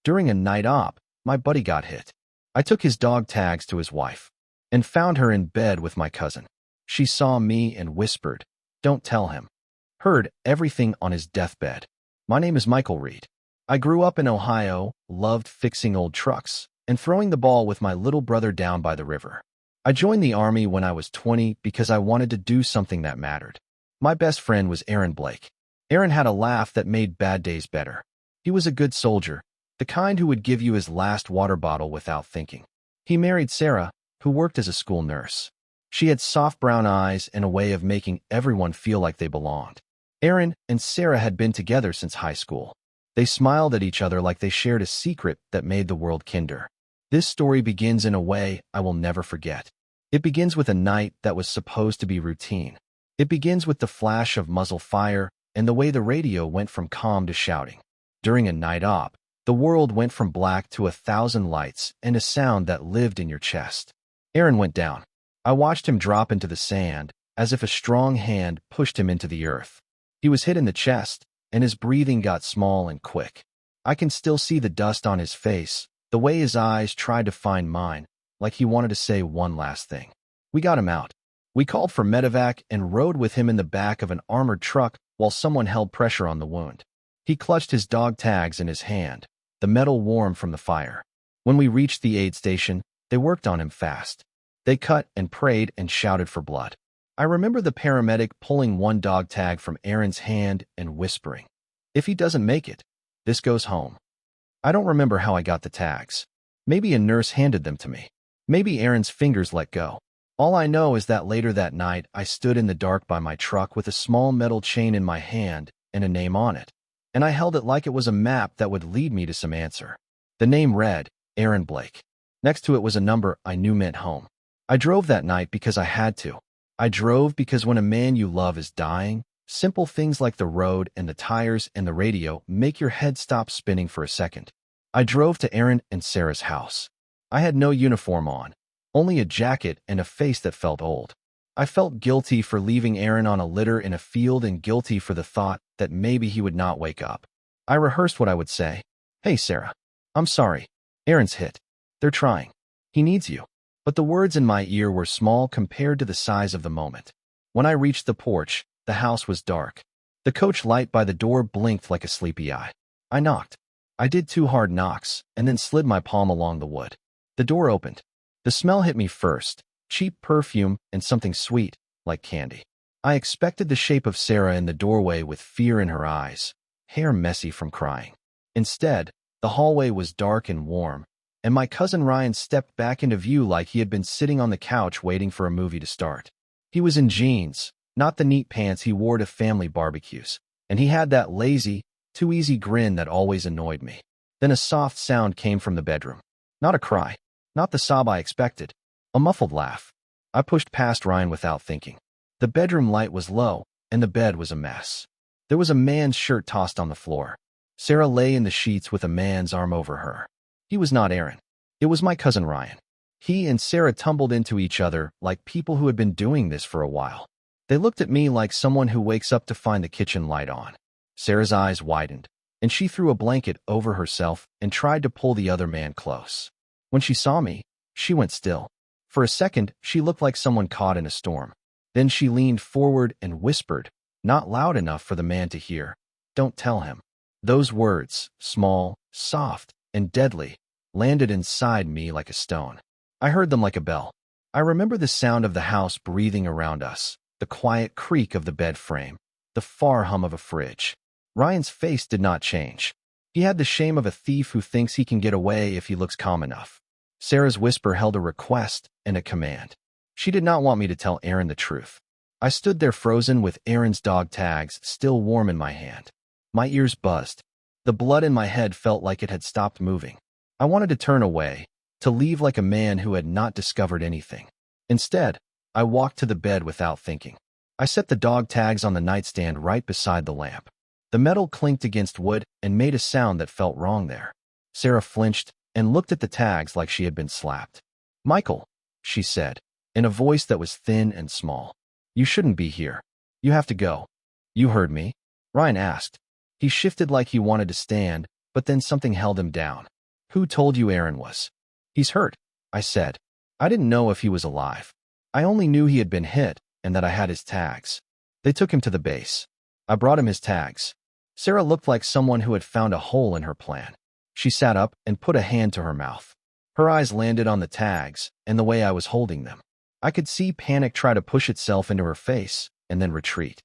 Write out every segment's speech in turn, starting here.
During a night op, my buddy got hit. I took his dog tags to his wife and found her in bed with my cousin. She saw me and whispered, "Don't tell him." Heard everything on his deathbed. My name is Michael Reed. I grew up in Ohio, loved fixing old trucks, and throwing the ball with my little brother down by the river. I joined the Army when I was 20 because I wanted to do something that mattered. My best friend was Aaron Blake. Aaron had a laugh that made bad days better. He was a good soldier, the kind who would give you his last water bottle without thinking. He married Sarah, who worked as a school nurse. She had soft brown eyes and a way of making everyone feel like they belonged. Aaron and Sarah had been together since high school. They smiled at each other like they shared a secret that made the world kinder. This story begins in a way I will never forget. It begins with a night that was supposed to be routine. It begins with the flash of muzzle fire and the way the radio went from calm to shouting. During a night op, the world went from black to 1,000 lights and a sound that lived in your chest. Aaron went down. I watched him drop into the sand, as if a strong hand pushed him into the earth. He was hit in the chest, and his breathing got small and quick. I can still see the dust on his face, the way his eyes tried to find mine, like he wanted to say one last thing. We got him out. We called for medevac and rode with him in the back of an armored truck while someone held pressure on the wound. He clutched his dog tags in his hand, the metal warm from the fire. When we reached the aid station, they worked on him fast. They cut and prayed and shouted for blood. I remember the paramedic pulling one dog tag from Aaron's hand and whispering, "If he doesn't make it, this goes home." I don't remember how I got the tags. Maybe a nurse handed them to me. Maybe Aaron's fingers let go. All I know is that later that night, I stood in the dark by my truck with a small metal chain in my hand and a name on it, and I held it like it was a map that would lead me to some answer. The name read, Aaron Blake. Next to it was a number I knew meant home. I drove that night because I had to. I drove because when a man you love is dying, simple things like the road and the tires and the radio make your head stop spinning for a second. I drove to Aaron and Sarah's house. I had no uniform on, only a jacket and a face that felt old. I felt guilty for leaving Aaron on a litter in a field and guilty for the thought that maybe he would not wake up. I rehearsed what I would say. "Hey, Sarah, I'm sorry. Aaron's hit. They're trying. He needs you." But the words in my ear were small compared to the size of the moment. When I reached the porch, the house was dark. The coach light by the door blinked like a sleepy eye. I knocked. I did 2 hard knocks, and then slid my palm along the wood. The door opened. The smell hit me first, cheap perfume and something sweet, like candy. I expected the shape of Sarah in the doorway with fear in her eyes, hair messy from crying. Instead, the hallway was dark and warm, and my cousin Ryan stepped back into view like he had been sitting on the couch waiting for a movie to start. He was in jeans, not the neat pants he wore to family barbecues, and he had that lazy, too easy grin that always annoyed me. Then a soft sound came from the bedroom. Not a cry, not the sob I expected, a muffled laugh. I pushed past Ryan without thinking. The bedroom light was low, and the bed was a mess. There was a man's shirt tossed on the floor. Sarah lay in the sheets with a man's arm over her. He was not Aaron. It was my cousin Ryan. He and Sarah tumbled into each other like people who had been doing this for a while. They looked at me like someone who wakes up to find the kitchen light on. Sarah's eyes widened, and she threw a blanket over herself and tried to pull the other man close. When she saw me, she went still. For a second, she looked like someone caught in a storm. Then she leaned forward and whispered, not loud enough for the man to hear, "Don't tell him." Those words, small, soft, and deadly, landed inside me like a stone. I heard them like a bell. I remember the sound of the house breathing around us, the quiet creak of the bed frame, the far hum of a fridge. Ryan's face did not change. He had the shame of a thief who thinks he can get away if he looks calm enough. Sarah's whisper held a request and a command. She did not want me to tell Aaron the truth. I stood there frozen with Aaron's dog tags still warm in my hand. My ears buzzed. The blood in my head felt like it had stopped moving. I wanted to turn away, to leave like a man who had not discovered anything. Instead, I walked to the bed without thinking. I set the dog tags on the nightstand right beside the lamp. The metal clinked against wood and made a sound that felt wrong there. Sarah flinched and looked at the tags like she had been slapped. "Michael," she said, in a voice that was thin and small. "You shouldn't be here. You have to go." "You heard me?" Ryan asked. He shifted like he wanted to stand, but then something held him down. Who told you Aaron was? He's hurt, I said. I didn't know if he was alive. I only knew he had been hit and that I had his tags. They took him to the base. I brought him his tags. Sarah looked like someone who had found a hole in her plan. She sat up and put a hand to her mouth. Her eyes landed on the tags and the way I was holding them. I could see panic try to push itself into her face and then retreat.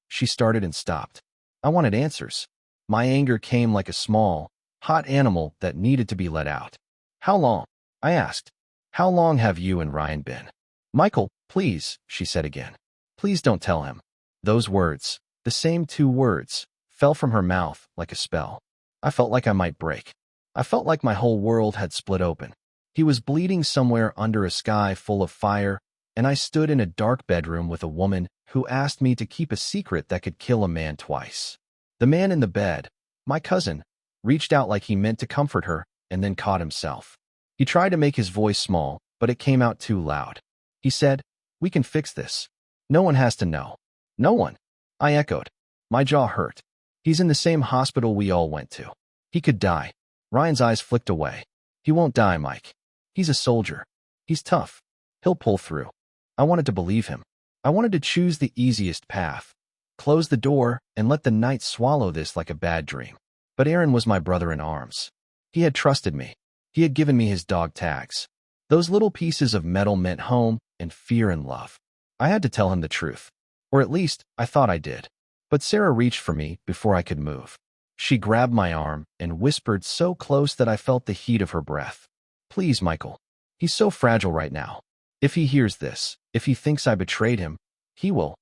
She started and stopped. I wanted answers. My anger came like a small, hot animal that needed to be let out. How long? I asked. How long have you and Ryan been? Michael, please, she said again. Please don't tell him. Those words, the same 2 words, fell from her mouth like a spell. I felt like I might break. I felt like my whole world had split open. He was bleeding somewhere under a sky full of fire, and I stood in a dark bedroom with a woman who asked me to keep a secret that could kill a man twice. The man in the bed, my cousin, reached out like he meant to comfort her and then caught himself. He tried to make his voice small, but it came out too loud. He said, "We can fix this. No one has to know." No one. I echoed. My jaw hurt. He's in the same hospital we all went to. He could die. Ryan's eyes flicked away. He won't die, Mike. He's a soldier. He's tough. He'll pull through. I wanted to believe him. I wanted to choose the easiest path. Close the door and let the night swallow this like a bad dream. But Aaron was my brother in arms. He had trusted me. He had given me his dog tags. Those little pieces of metal meant home and fear and love. I had to tell him the truth. Or at least, I thought I did. But Sarah reached for me before I could move. She grabbed my arm and whispered so close that I felt the heat of her breath. "Please, Michael. He's so fragile right now. If he hears this, if he thinks I betrayed him, he will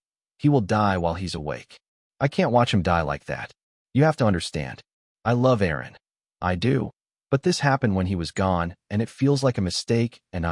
die while he's awake. I can't watch him die like that. You have to understand. I love Aaron. I do. But this happened when he was gone, and it feels like a mistake, and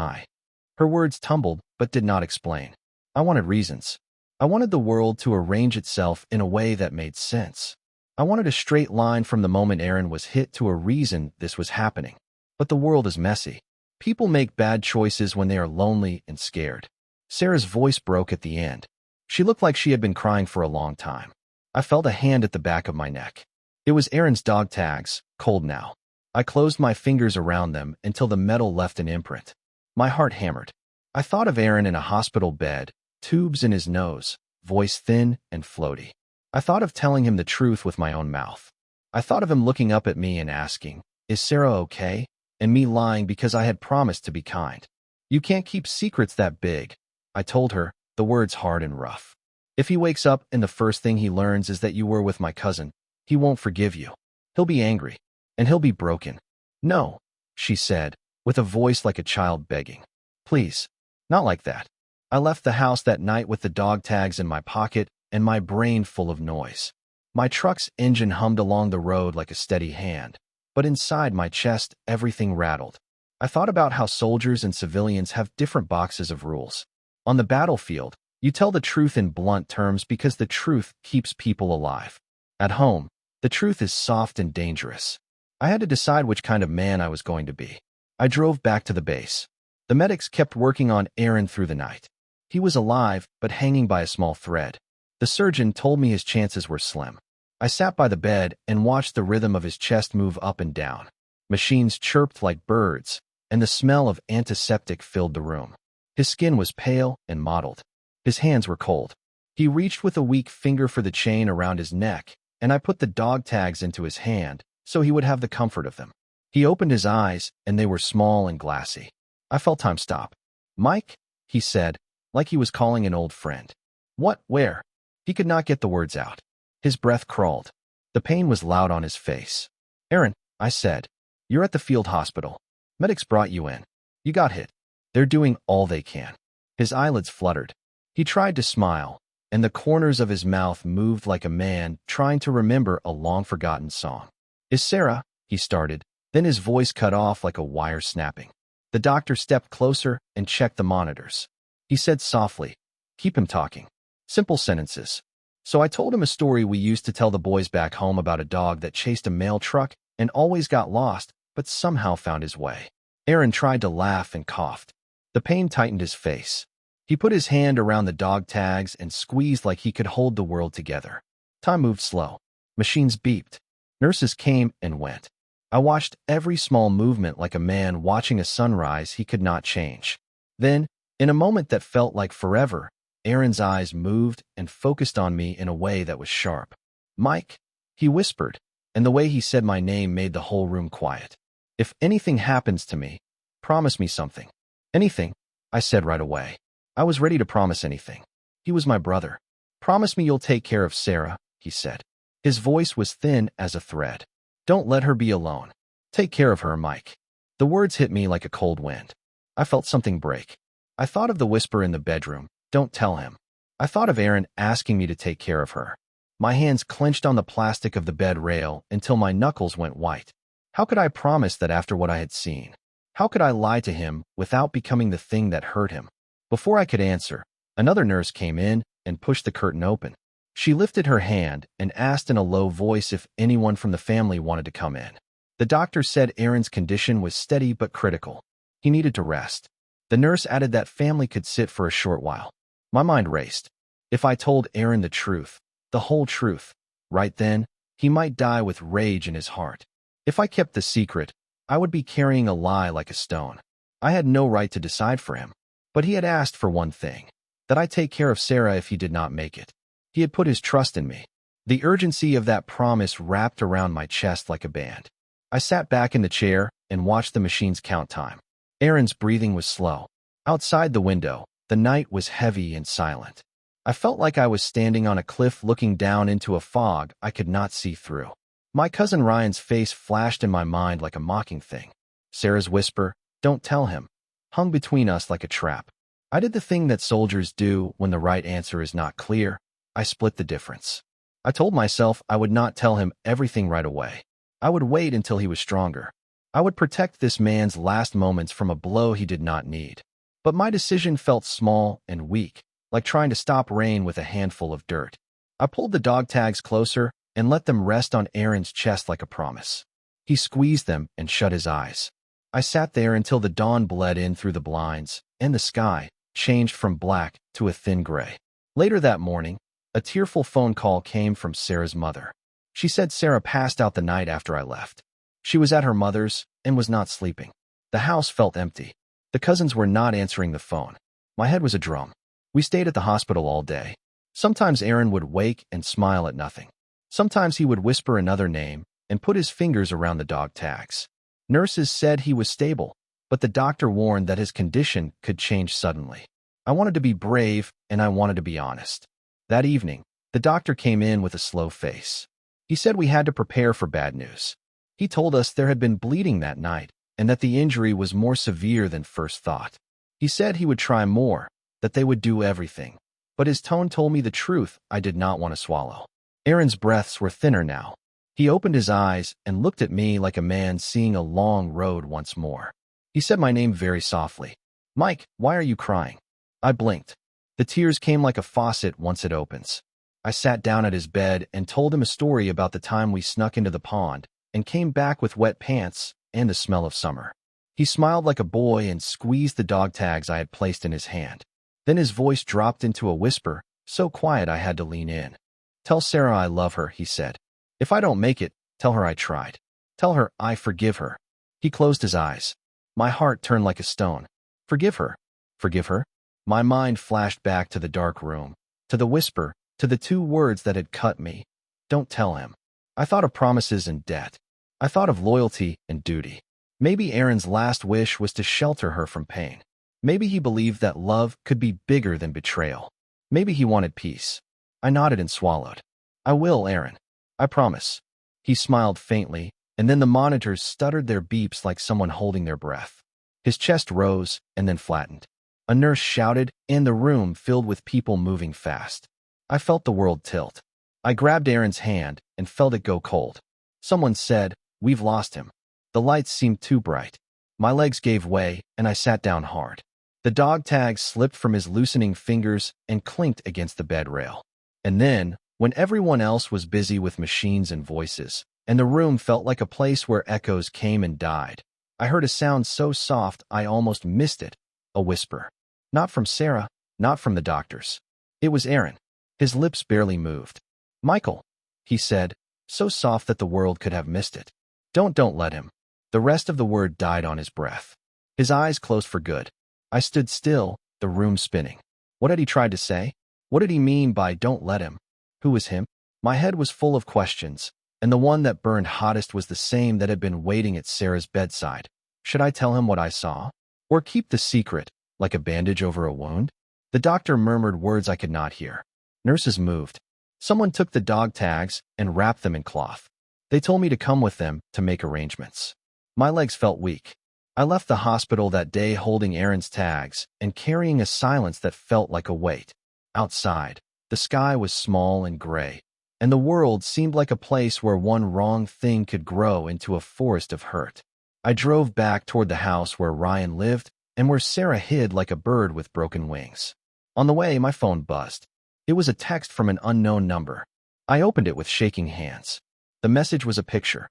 Her words tumbled, but did not explain. I wanted reasons. I wanted the world to arrange itself in a way that made sense. I wanted a straight line from the moment Aaron was hit to a reason this was happening. But the world is messy. People make bad choices when they are lonely and scared. Sarah's voice broke at the end. She looked like she had been crying for a long time. I felt a hand at the back of my neck. It was Aaron's dog tags, cold now. I closed my fingers around them until the metal left an imprint. My heart hammered. I thought of Aaron in a hospital bed, tubes in his nose, voice thin and floaty. I thought of telling him the truth with my own mouth. I thought of him looking up at me and asking, "Is Sarah okay?" And me lying because I had promised to be kind. "You can't keep secrets that big," I told her, the words hard and rough. "If he wakes up and the first thing he learns is that you were with my cousin, he won't forgive you. He'll be angry, and he'll be broken." "No," she said, with a voice like a child begging. "Please, not like that." I left the house that night with the dog tags in my pocket and my brain full of noise. My truck's engine hummed along the road like a steady hand, but inside my chest, everything rattled. I thought about how soldiers and civilians have different boxes of rules. On the battlefield, you tell the truth in blunt terms because the truth keeps people alive. At home, the truth is soft and dangerous. I had to decide which kind of man I was going to be. I drove back to the base. The medics kept working on Aaron through the night. He was alive, but hanging by a small thread. The surgeon told me his chances were slim. I sat by the bed and watched the rhythm of his chest move up and down. Machines chirped like birds, and the smell of antiseptic filled the room. His skin was pale and mottled. His hands were cold. He reached with a weak finger for the chain around his neck, and I put the dog tags into his hand so he would have the comfort of them. He opened his eyes, and they were small and glassy. I felt time stop. "Mike," he said, like he was calling an old friend. "What? Where?" He could not get the words out. His breath crawled. The pain was loud on his face. "Aaron," I said, "you're at the field hospital. Medics brought you in. You got hit. They're doing all they can." His eyelids fluttered. He tried to smile, and the corners of his mouth moved like a man trying to remember a long-forgotten song. "Is Sarah?" he started. Then his voice cut off like a wire snapping. The doctor stepped closer and checked the monitors. He said softly, "Keep him talking." Simple sentences. So I told him a story we used to tell the boys back home about a dog that chased a mail truck and always got lost, but somehow found his way. Aaron tried to laugh and coughed. The pain tightened his face. He put his hand around the dog tags and squeezed like he could hold the world together. Time moved slow. Machines beeped. Nurses came and went. I watched every small movement like a man watching a sunrise he could not change. Then, in a moment that felt like forever, Aaron's eyes moved and focused on me in a way that was sharp. "Mike," he whispered, and the way he said my name made the whole room quiet. "If anything happens to me, promise me something." "Anything," I said right away. I was ready to promise anything. He was my brother. "Promise me you'll take care of Sarah," he said. His voice was thin as a thread. "Don't let her be alone. Take care of her, Mike." The words hit me like a cold wind. I felt something break. I thought of the whisper in the bedroom, "Don't tell him." I thought of Aaron asking me to take care of her. My hands clenched on the plastic of the bed rail until my knuckles went white. How could I promise that after what I had seen? How could I lie to him without becoming the thing that hurt him? Before I could answer, another nurse came in and pushed the curtain open. She lifted her hand and asked in a low voice if anyone from the family wanted to come in. The doctor said Aaron's condition was steady but critical. He needed to rest. The nurse added that family could sit for a short while. My mind raced. If I told Aaron the truth, the whole truth, right then, he might die with rage in his heart. If I kept the secret, I would be carrying a lie like a stone. I had no right to decide for him. But he had asked for one thing, that I take care of Sarah if he did not make it. He had put his trust in me. The urgency of that promise wrapped around my chest like a band. I sat back in the chair and watched the machines count time. Aaron's breathing was slow. Outside the window, the night was heavy and silent. I felt like I was standing on a cliff looking down into a fog I could not see through. My cousin Ryan's face flashed in my mind like a mocking thing. Sarah's whisper, "Don't tell him," hung between us like a trap. I did the thing that soldiers do when the right answer is not clear. I split the difference. I told myself I would not tell him everything right away. I would wait until he was stronger. I would protect this man's last moments from a blow he did not need. But my decision felt small and weak, like trying to stop rain with a handful of dirt. I pulled the dog tags closer and let them rest on Aaron's chest like a promise. He squeezed them and shut his eyes. I sat there until the dawn bled in through the blinds, and the sky changed from black to a thin gray. Later that morning, a tearful phone call came from Sarah's mother. She said Sarah passed out the night after I left. She was at her mother's and was not sleeping. The house felt empty. The cousins were not answering the phone. My head was a drum. We stayed at the hospital all day. Sometimes Aaron would wake and smile at nothing. Sometimes he would whisper another name and put his fingers around the dog tags. Nurses said he was stable, but the doctor warned that his condition could change suddenly. I wanted to be brave, and I wanted to be honest. That evening, the doctor came in with a slow face. He said we had to prepare for bad news. He told us there had been bleeding that night and that the injury was more severe than first thought. He said he would try more, that they would do everything. But his tone told me the truth I did not want to swallow. Aaron's breaths were thinner now. He opened his eyes and looked at me like a man seeing a long road once more. He said my name very softly. "Mike, why are you crying?" I blinked. The tears came like a faucet once it opens. I sat down at his bed and told him a story about the time we snuck into the pond and came back with wet pants and the smell of summer. He smiled like a boy and squeezed the dog tags I had placed in his hand. Then his voice dropped into a whisper, so quiet I had to lean in. "Tell Sarah I love her," he said. "If I don't make it, tell her I tried. Tell her I forgive her." He closed his eyes. My heart turned like a stone. Forgive her? Forgive her? My mind flashed back to the dark room, to the whisper, to the two words that had cut me. Don't tell him. I thought of promises and debt. I thought of loyalty and duty. Maybe Aaron's last wish was to shelter her from pain. Maybe he believed that love could be bigger than betrayal. Maybe he wanted peace. I nodded and swallowed. "I will, Aaron. I promise." He smiled faintly, and then the monitors stuttered their beeps like someone holding their breath. His chest rose and then flattened. A nurse shouted, and the room filled with people moving fast. I felt the world tilt. I grabbed Aaron's hand and felt it go cold. Someone said, "We've lost him." The lights seemed too bright. My legs gave way, and I sat down hard. The dog tags slipped from his loosening fingers and clinked against the bed rail. And then, when everyone else was busy with machines and voices, and the room felt like a place where echoes came and died, I heard a sound so soft I almost missed it, a whisper. Not from Sarah, not from the doctors. It was Aaron. His lips barely moved. "Michael," he said, so soft that the world could have missed it. Don't let him. The rest of the word died on his breath. His eyes closed for good. I stood still, the room spinning. What had he tried to say? What did he mean by don't let him? Who was him? My head was full of questions, and the one that burned hottest was the same that had been waiting at Sarah's bedside. Should I tell him what I saw? Or keep the secret, like a bandage over a wound? The doctor murmured words I could not hear. Nurses moved. Someone took the dog tags and wrapped them in cloth. They told me to come with them to make arrangements. My legs felt weak. I left the hospital that day holding Aaron's tags and carrying a silence that felt like a weight. Outside, the sky was small and gray, and the world seemed like a place where one wrong thing could grow into a forest of hurt. I drove back toward the house where Ryan lived and where Sarah hid like a bird with broken wings. On the way, my phone buzzed. It was a text from an unknown number. I opened it with shaking hands. The message was a picture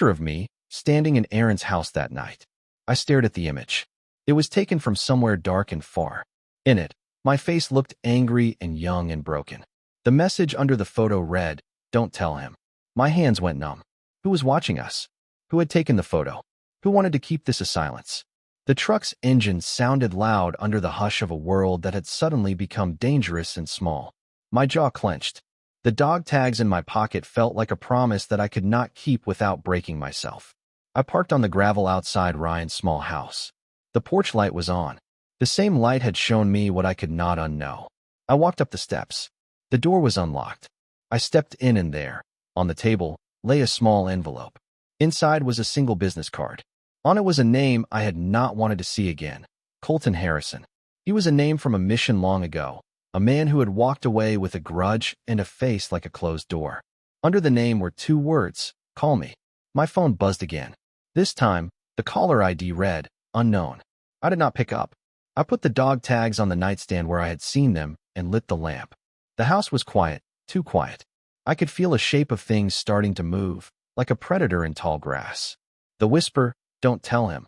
of me, standing in Aaron's house that night. I stared at the image. It was taken from somewhere dark and far. In it, my face looked angry and young and broken. The message under the photo read, "Don't tell him." My hands went numb. Who was watching us? Who had taken the photo? Who wanted to keep this a silence? The truck's engine sounded loud under the hush of a world that had suddenly become dangerous and small. My jaw clenched. The dog tags in my pocket felt like a promise that I could not keep without breaking myself. I parked on the gravel outside Ryan's small house. The porch light was on. The same light had shown me what I could not unknow. I walked up the steps. The door was unlocked. I stepped in and there, on the table, lay a small envelope. Inside was a single business card. On it was a name I had not wanted to see again, Colton Harrison. He was a name from a mission long ago, a man who had walked away with a grudge and a face like a closed door. Under the name were 2 words, "Call me." My phone buzzed again. This time, the caller ID read, "Unknown." I did not pick up. I put the dog tags on the nightstand where I had seen them and lit the lamp. The house was quiet, too quiet. I could feel a shape of things starting to move, like a predator in tall grass. The whisper, "Don't tell him,"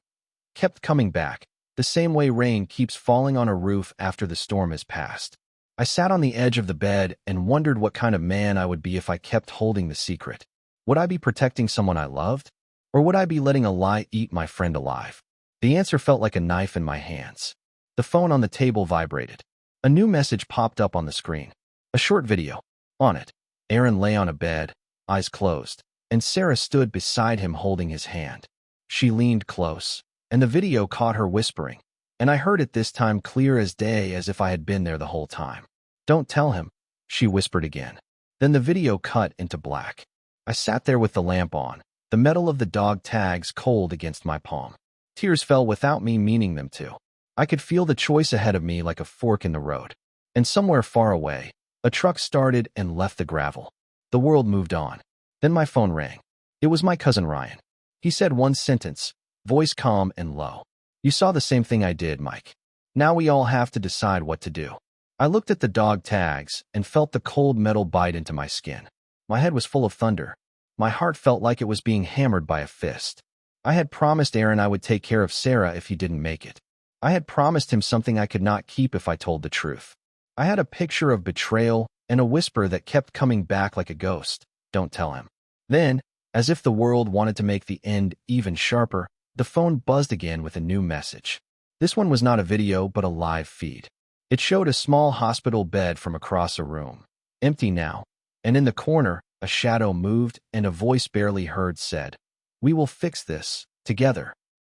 kept coming back, the same way rain keeps falling on a roof after the storm has passed. I sat on the edge of the bed and wondered what kind of man I would be if I kept holding the secret. Would I be protecting someone I loved? Or would I be letting a lie eat my friend alive? The answer felt like a knife in my hands. The phone on the table vibrated. A new message popped up on the screen. A short video. On it, Aaron lay on a bed, eyes closed, and Sarah stood beside him holding his hand. She leaned close, and the video caught her whispering, and I heard it this time clear as day as if I had been there the whole time. "Don't tell him," she whispered again. Then the video cut into black. I sat there with the lamp on, the metal of the dog tags cold against my palm. Tears fell without me meaning them to. I could feel the choice ahead of me like a fork in the road. And somewhere far away, a truck started and left the gravel. The world moved on. Then my phone rang. It was my cousin Ryan. He said one sentence, voice calm and low. "You saw the same thing I did, Mike. Now we all have to decide what to do." I looked at the dog tags and felt the cold metal bite into my skin. My head was full of thunder. My heart felt like it was being hammered by a fist. I had promised Aaron I would take care of Sarah if he didn't make it. I had promised him something I could not keep if I told the truth. I had a picture of betrayal and a whisper that kept coming back like a ghost. "Don't tell him." Then, as if the world wanted to make the end even sharper, the phone buzzed again with a new message. This one was not a video but a live feed. It showed a small hospital bed from across a room, empty now, and in the corner, a shadow moved and a voice barely heard said, "We will fix this, together."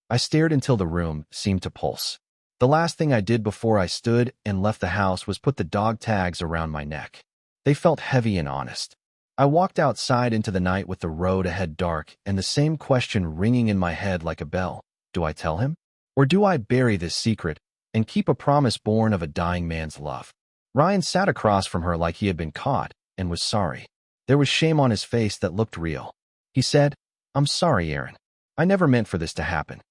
I stared until the room seemed to pulse. The last thing I did before I stood and left the house was put the dog tags around my neck. They felt heavy and honest. I walked outside into the night with the road ahead dark and the same question ringing in my head like a bell. Do I tell him? Or do I bury this secret and keep a promise born of a dying man's love? Ryan sat across from her like he had been caught and was sorry. There was shame on his face that looked real. He said, "I'm sorry, Aaron. I never meant for this to happen."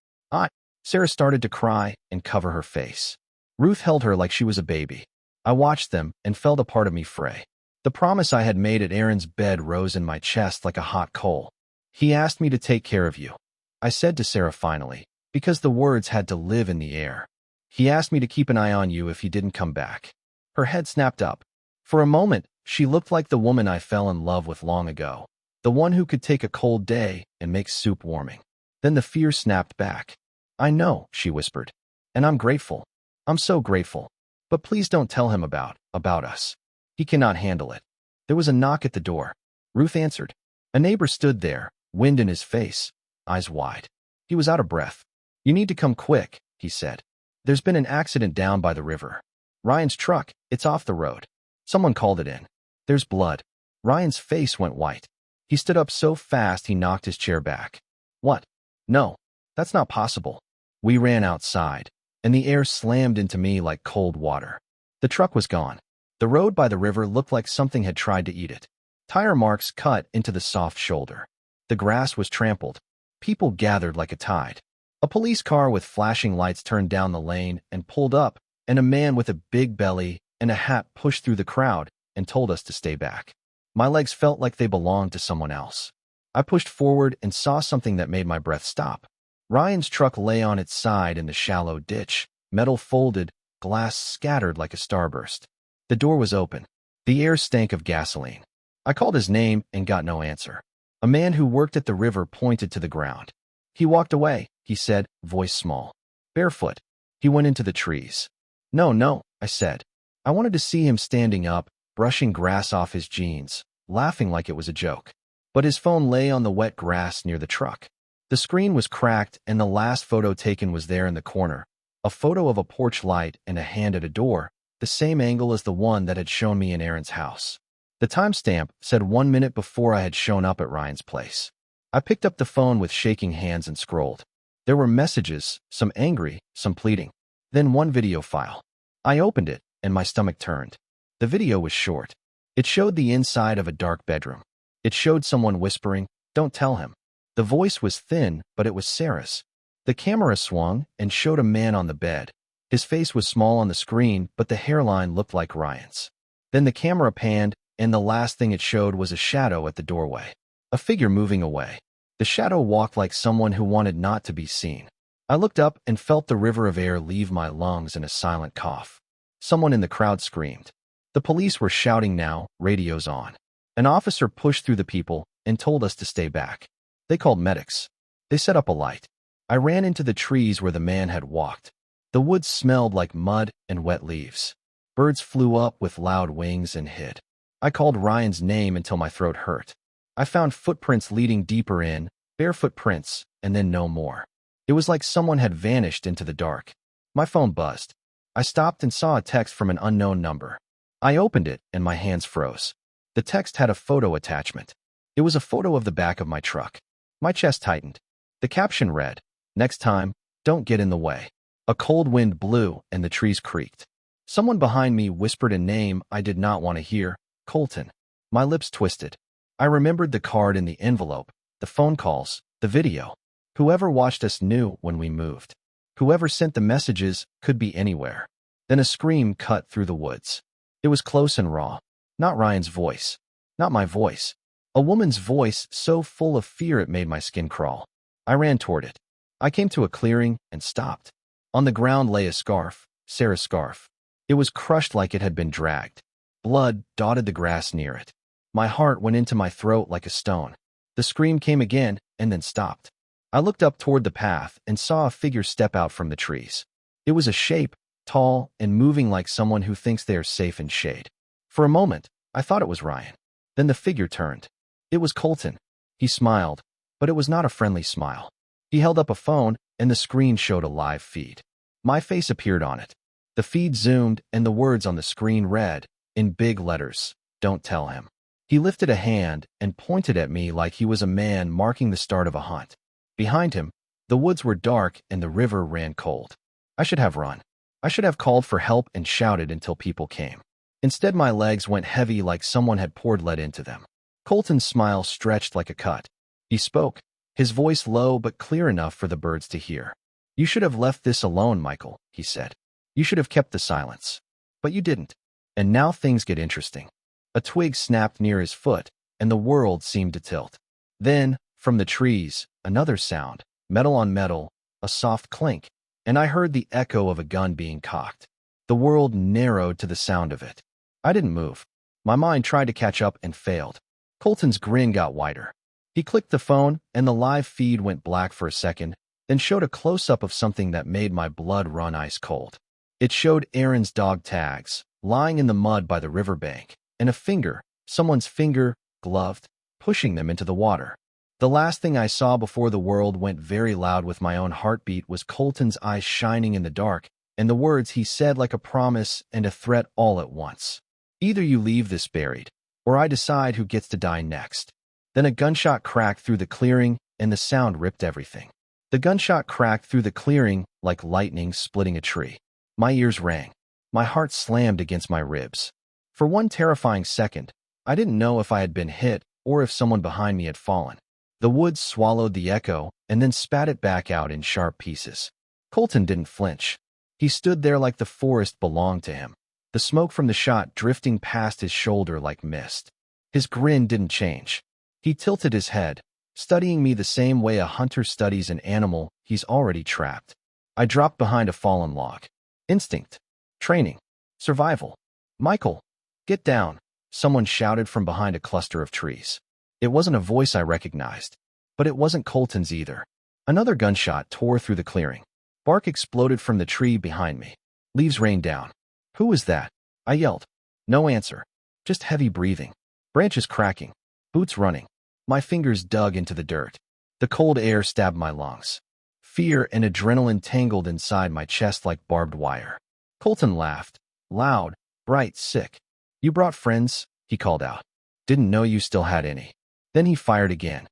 Sarah started to cry and cover her face. Ruth held her like she was a baby. I watched them and felt a part of me fray. The promise I had made at Aaron's bed rose in my chest like a hot coal. "He asked me to take care of you," I said to Sarah finally, because the words had to live in the air. "He asked me to keep an eye on you if he didn't come back." Her head snapped up. For a moment, she looked like the woman I fell in love with long ago. The one who could take a cold day and make soup warming. Then the fear snapped back. I know, she whispered. And I'm grateful. I'm so grateful. But please don't tell him about us. He cannot handle it. There was a knock at the door. Ruth answered. A neighbor stood there, wind in his face, eyes wide. He was out of breath. You need to come quick, he said. There's been an accident down by the river. Ryan's truck, it's off the road. Someone called it in. There's blood. Ryan's face went white. He stood up so fast he knocked his chair back. What? No, that's not possible. We ran outside, and the air slammed into me like cold water. The truck was gone. The road by the river looked like something had tried to eat it. Tire marks cut into the soft shoulder. The grass was trampled. People gathered like a tide. A police car with flashing lights turned down the lane and pulled up, and a man with a big belly and a hat pushed through the crowd and told us to stay back. My legs felt like they belonged to someone else. I pushed forward and saw something that made my breath stop. Ryan's truck lay on its side in the shallow ditch, metal folded, glass scattered like a starburst. The door was open. The air stank of gasoline. I called his name and got no answer. A man who worked at the river pointed to the ground. He walked away, he said, voice small. Barefoot. He went into the trees. No, I said. I wanted to see him standing up, brushing grass off his jeans, laughing like it was a joke. But his phone lay on the wet grass near the truck. The screen was cracked and the last photo taken was there in the corner. A photo of a porch light and a hand at a door, the same angle as the one that had shown me in Aaron's house. The timestamp said 1 minute before I had shown up at Ryan's place. I picked up the phone with shaking hands and scrolled. There were messages, some angry, some pleading. Then one video file. I opened it, and my stomach turned. The video was short. It showed the inside of a dark bedroom. It showed someone whispering, "Don't tell him." The voice was thin, but it was Sarah's. The camera swung and showed a man on the bed. His face was small on the screen, but the hairline looked like Ryan's. Then the camera panned, and the last thing it showed was a shadow at the doorway. A figure moving away. The shadow walked like someone who wanted not to be seen. I looked up and felt the river of air leave my lungs in a silent cough. Someone in the crowd screamed. The police were shouting now, radios on. An officer pushed through the people and told us to stay back. They called medics. They set up a light. I ran into the trees where the man had walked. The woods smelled like mud and wet leaves. Birds flew up with loud wings and hid. I called Ryan's name until my throat hurt. I found footprints leading deeper in, bare footprints, and then no more. It was like someone had vanished into the dark. My phone buzzed. I stopped and saw a text from an unknown number. I opened it and my hands froze. The text had a photo attachment. It was a photo of the back of my truck. My chest tightened. The caption read, "Next time, don't get in the way." A cold wind blew and the trees creaked. Someone behind me whispered a name I did not want to hear, Colton. My lips twisted. I remembered the card in the envelope, the phone calls, the video. Whoever watched us knew when we moved. Whoever sent the messages could be anywhere. Then a scream cut through the woods. It was close and raw. Not Ryan's voice. Not my voice. A woman's voice so full of fear it made my skin crawl. I ran toward it. I came to a clearing and stopped. On the ground lay a scarf, Sarah's scarf. It was crushed like it had been dragged. Blood dotted the grass near it. My heart went into my throat like a stone. The scream came again and then stopped. I looked up toward the path and saw a figure step out from the trees. It was a shape, tall and moving like someone who thinks they are safe in shade. For a moment, I thought it was Ryan. Then the figure turned. It was Colton. He smiled, but it was not a friendly smile. He held up a phone and the screen showed a live feed. My face appeared on it. The feed zoomed and the words on the screen read, in big letters, "Don't tell him." He lifted a hand and pointed at me like he was a man marking the start of a hunt. Behind him, the woods were dark and the river ran cold. I should have run. I should have called for help and shouted until people came. Instead, my legs went heavy like someone had poured lead into them. Colton's smile stretched like a cut. He spoke, his voice low but clear enough for the birds to hear. "You should have left this alone, Michael," he said. "You should have kept the silence. But you didn't. And now things get interesting." A twig snapped near his foot, and the world seemed to tilt. Then, from the trees, another sound, metal on metal, a soft clink, and I heard the echo of a gun being cocked. The world narrowed to the sound of it. I didn't move. My mind tried to catch up and failed. Colton's grin got wider. He clicked the phone, and the live feed went black for a second, then showed a close-up of something that made my blood run ice cold. It showed Aaron's dog tags, lying in the mud by the riverbank, and a finger, someone's finger, gloved, pushing them into the water. The last thing I saw before the world went very loud with my own heartbeat was Colton's eyes shining in the dark, and the words he said like a promise and a threat all at once. Either you leave this buried, or I decide who gets to die next. Then a gunshot cracked through the clearing, and the sound ripped everything. The gunshot cracked through the clearing like lightning splitting a tree. My ears rang. My heart slammed against my ribs. For one terrifying second, I didn't know if I had been hit or if someone behind me had fallen. The woods swallowed the echo and then spat it back out in sharp pieces. Colton didn't flinch. He stood there like the forest belonged to him, the smoke from the shot drifting past his shoulder like mist. His grin didn't change. He tilted his head, studying me the same way a hunter studies an animal he's already trapped. I dropped behind a fallen log. Instinct. Training. Survival. Michael, get down, someone shouted from behind a cluster of trees. It wasn't a voice I recognized, but it wasn't Colton's either. Another gunshot tore through the clearing. Bark exploded from the tree behind me. Leaves rained down. Who was that? I yelled. No answer. Just heavy breathing. Branches cracking. Boots running. My fingers dug into the dirt. The cold air stabbed my lungs. Fear and adrenaline tangled inside my chest like barbed wire. Colton laughed. Loud, bright, sick. You brought friends? He called out. Didn't know you still had any. Then he fired again.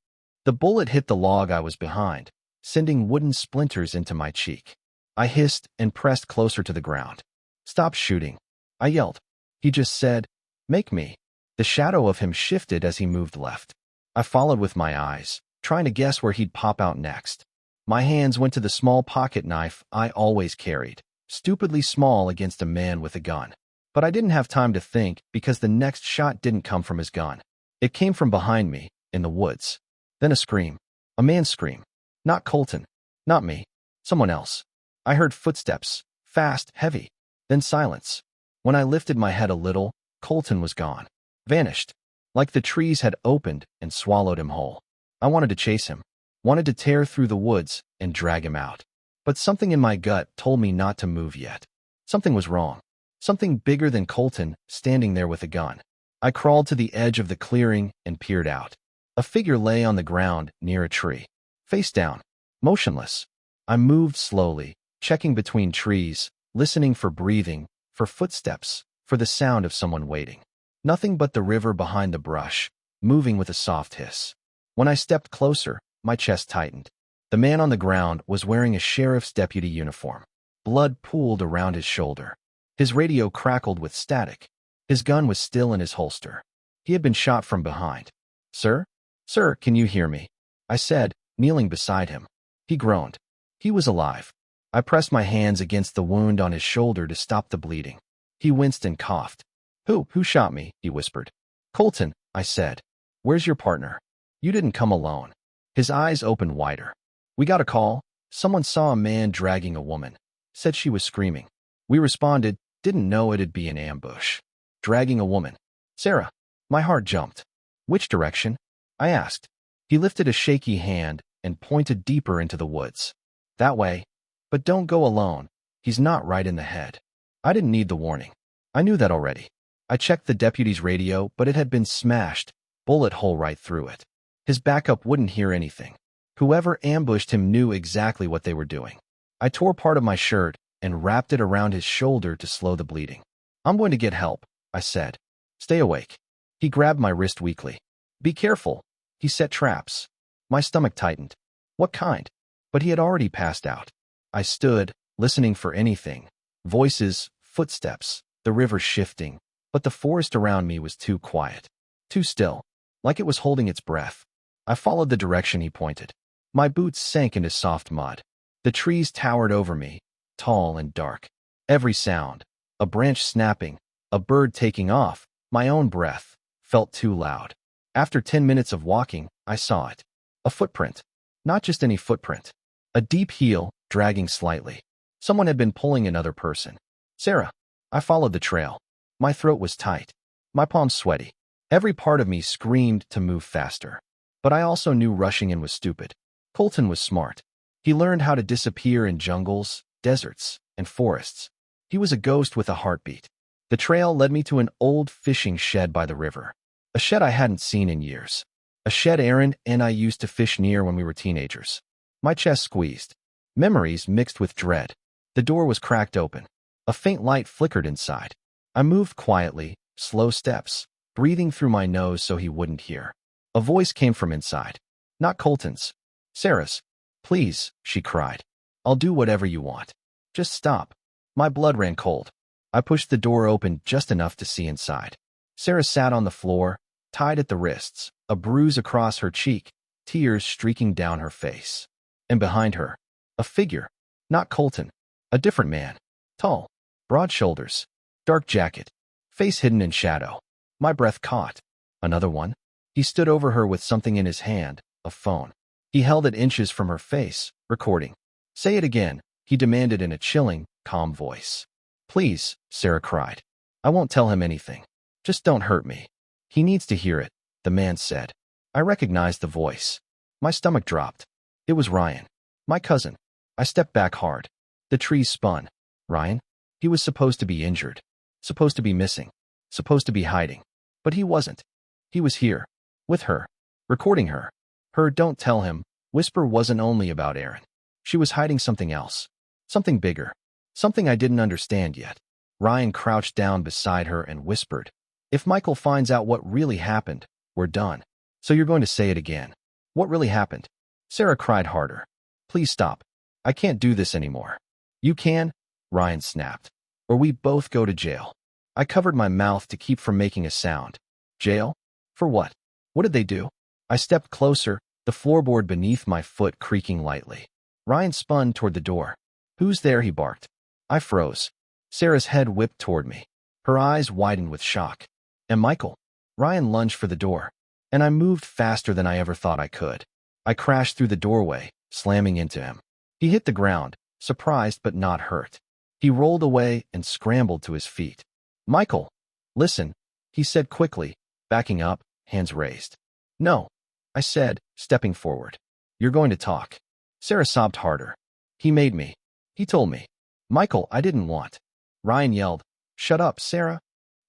The bullet hit the log I was behind, sending wooden splinters into my cheek. I hissed and pressed closer to the ground. Stop shooting, I yelled. He just said, make me. The shadow of him shifted as he moved left. I followed with my eyes, trying to guess where he'd pop out next. My hands went to the small pocket knife I always carried, stupidly small against a man with a gun. But I didn't have time to think because the next shot didn't come from his gun. It came from behind me, in the woods. Then a scream. A man's scream. Not Colton. Not me. Someone else. I heard footsteps. Fast, heavy. Then silence. When I lifted my head a little, Colton was gone. Vanished. Like the trees had opened and swallowed him whole. I wanted to chase him. Wanted to tear through the woods and drag him out. But something in my gut told me not to move yet. Something was wrong. Something bigger than Colton standing there with a gun. I crawled to the edge of the clearing and peered out. A figure lay on the ground near a tree. Face down. Motionless. I moved slowly, checking between trees, listening for breathing, for footsteps, for the sound of someone waiting. Nothing but the river behind the brush, moving with a soft hiss. When I stepped closer, my chest tightened. The man on the ground was wearing a sheriff's deputy uniform. Blood pooled around his shoulder. His radio crackled with static. His gun was still in his holster. He had been shot from behind. Sir? Sir, can you hear me? I said, kneeling beside him. He groaned. He was alive. I pressed my hands against the wound on his shoulder to stop the bleeding. He winced and coughed. Who shot me? He whispered. Colton, I said. Where's your partner? You didn't come alone. His eyes opened wider. We got a call. Someone saw a man dragging a woman. Said she was screaming. We responded, didn't know it'd be an ambush. Dragging a woman. Sarah. My heart jumped. Which direction? I asked. He lifted a shaky hand and pointed deeper into the woods. That way. But don't go alone. He's not right in the head. I didn't need the warning. I knew that already. I checked the deputy's radio, but it had been smashed, bullet hole right through it. His backup wouldn't hear anything. Whoever ambushed him knew exactly what they were doing. I tore part of my shirt and wrapped it around his shoulder to slow the bleeding. I'm going to get help, I said. Stay awake. He grabbed my wrist weakly. Be careful. He set traps. My stomach tightened. What kind? But he had already passed out. I stood, listening for anything. Voices, footsteps, the river shifting. But the forest around me was too quiet. Too still. Like it was holding its breath. I followed the direction he pointed. My boots sank into soft mud. The trees towered over me, tall and dark. Every sound, a branch snapping, a bird taking off, my own breath, felt too loud. After 10 minutes of walking, I saw it. A footprint. Not just any footprint. A deep heel, dragging slightly. Someone had been pulling another person. Sarah. I followed the trail. My throat was tight. My palms sweaty. Every part of me screamed to move faster. But I also knew rushing in was stupid. Colton was smart. He learned how to disappear in jungles, deserts, and forests. He was a ghost with a heartbeat. The trail led me to an old fishing shed by the river. A shed I hadn't seen in years. A shed Aaron and I used to fish near when we were teenagers. My chest squeezed. Memories mixed with dread. The door was cracked open. A faint light flickered inside. I moved quietly, slow steps, breathing through my nose so he wouldn't hear. A voice came from inside. Not Colton's. Sarah's. Please, she cried. I'll do whatever you want. Just stop. My blood ran cold. I pushed the door open just enough to see inside. Sarah sat on the floor, tied at the wrists, a bruise across her cheek, tears streaking down her face. And behind her, a figure. Not Colton. A different man. Tall. Broad shoulders. Dark jacket. Face hidden in shadow. My breath caught. Another one? He stood over her with something in his hand, a phone. He held it inches from her face, recording. Say it again, he demanded in a chilling, calm voice. Please, Sarah cried. I won't tell him anything. Just don't hurt me. He needs to hear it, the man said. I recognized the voice. My stomach dropped. It was Ryan. My cousin. I stepped back hard. The trees spun. Ryan? He was supposed to be injured. Supposed to be missing. Supposed to be hiding. But he wasn't. He was here. With her. Recording her. Her don't tell him whisper wasn't only about Aaron. She was hiding something else. Something bigger. Something I didn't understand yet. Ryan crouched down beside her and whispered, if Michael finds out what really happened, we're done. So you're going to say it again. What really happened? Sarah cried harder. Please stop. I can't do this anymore. You can, Ryan snapped, or we both go to jail. I covered my mouth to keep from making a sound. Jail? For what? What did they do? I stepped closer, the floorboard beneath my foot creaking lightly. Ryan spun toward the door. Who's there? He barked. I froze. Sarah's head whipped toward me. Her eyes widened with shock. And Michael? Ryan lunged for the door, and I moved faster than I ever thought I could. I crashed through the doorway, slamming into him. He hit the ground, surprised but not hurt. He rolled away and scrambled to his feet. Michael, listen, he said quickly, backing up, hands raised. No, I said, stepping forward. You're going to talk. Sarah sobbed harder. He made me. He told me. Michael, I didn't want. Ryan yelled, Shut up, Sarah.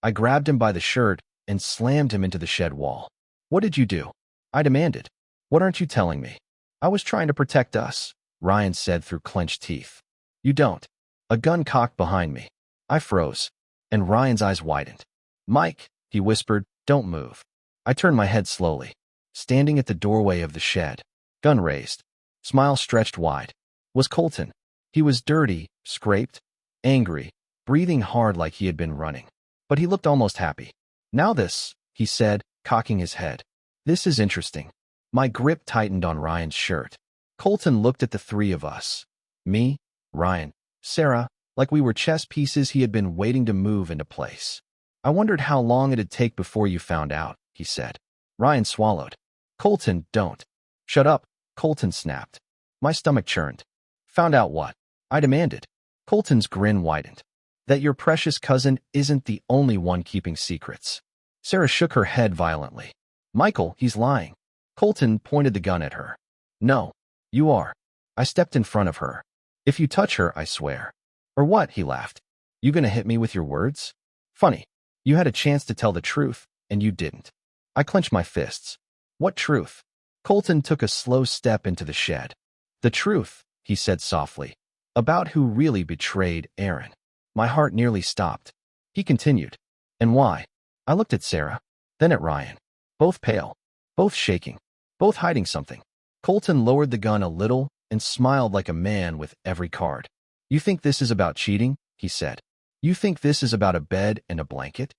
I grabbed him by the shirt and slammed him into the shed wall. What did you do? I demanded. What aren't you telling me? I was trying to protect us, Ryan said through clenched teeth. You don't. A gun cocked behind me. I froze, and Ryan's eyes widened. Mike, he whispered, don't move. I turned my head slowly, standing at the doorway of the shed, gun raised, smile stretched wide. Was Colton. He was dirty, scraped, angry, breathing hard like he had been running. But he looked almost happy. Now this, he said, cocking his head. This is interesting. My grip tightened on Ryan's shirt. Colton looked at the three of us. Me, Ryan, Sarah, like we were chess pieces he had been waiting to move into place. I wondered how long it'd take before you found out, he said. Ryan swallowed. Colton, don't. Shut up, Colton snapped. My stomach churned. Found out what? I demanded. Colton's grin widened. That your precious cousin isn't the only one keeping secrets. Sarah shook her head violently. Michael, he's lying. Colton pointed the gun at her. No, you are. I stepped in front of her. If you touch her, I swear. Or what? He laughed. You gonna hit me with your words? Funny. You had a chance to tell the truth, and you didn't. I clenched my fists. What truth? Colton took a slow step into the shed. The truth, he said softly, about who really betrayed Aaron. My heart nearly stopped. He continued. And why? I looked at Sarah, then at Ryan. Both pale, both shaking, both hiding something. Colton lowered the gun a little and smiled like a man with every card. You think this is about cheating? He said. You think this is about a bed and a blanket?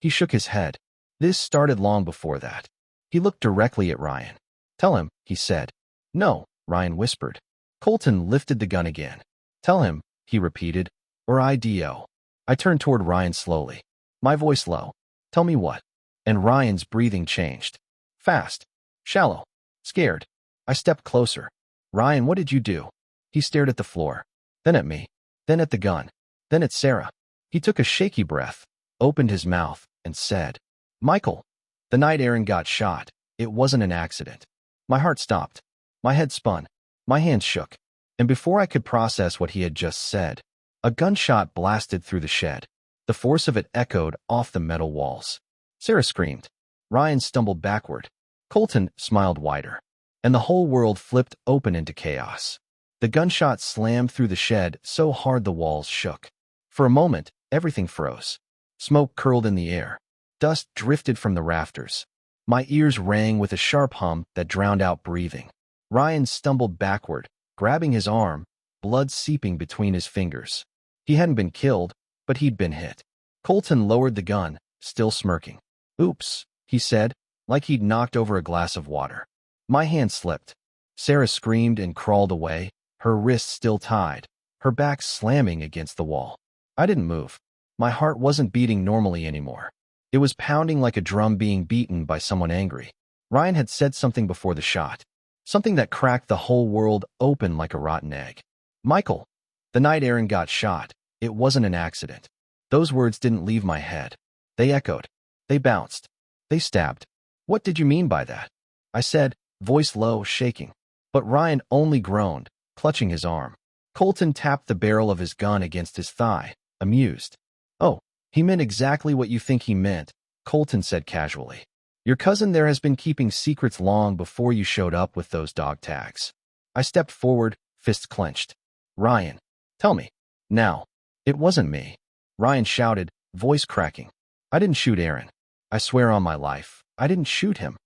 He shook his head. This started long before that. He looked directly at Ryan. Tell him, he said. No, Ryan whispered. Colton lifted the gun again. Tell him, he repeated, or I.D.O. I turned toward Ryan slowly, my voice low. Tell me what? And Ryan's breathing changed. Fast, shallow, scared. I stepped closer. Ryan, what did you do? He stared at the floor, then at me, then at the gun, then at Sarah. He took a shaky breath, opened his mouth, and said, Michael. The night Aaron got shot, it wasn't an accident. My heart stopped. My head spun. My hands shook. And before I could process what he had just said, a gunshot blasted through the shed. The force of it echoed off the metal walls. Sarah screamed. Ryan stumbled backward. Colton smiled wider. And the whole world flipped open into chaos. The gunshot slammed through the shed so hard the walls shook. For a moment, everything froze. Smoke curled in the air. Dust drifted from the rafters. My ears rang with a sharp hum that drowned out breathing. Ryan stumbled backward, grabbing his arm, blood seeping between his fingers. He hadn't been killed, but he'd been hit. Colton lowered the gun, still smirking. "Oops," he said, like he'd knocked over a glass of water. My hand slipped. Sarah screamed and crawled away, her wrists still tied, her back slamming against the wall. I didn't move. My heart wasn't beating normally anymore. It was pounding like a drum being beaten by someone angry. Ryan had said something before the shot. Something that cracked the whole world open like a rotten egg. "Michael, the night Aaron got shot, it wasn't an accident." Those words didn't leave my head. They echoed. They bounced. They stabbed. "What did you mean by that?" I said, voice low, shaking. But Ryan only groaned, clutching his arm. Colton tapped the barrel of his gun against his thigh, amused. "Oh, he meant exactly what you think he meant," Colton said casually. "Your cousin there has been keeping secrets long before you showed up with those dog tags." I stepped forward, fists clenched. "Ryan, tell me. Now." "It wasn't me," Ryan shouted, voice cracking. "I didn't shoot Aaron. I swear on my life, I didn't shoot him."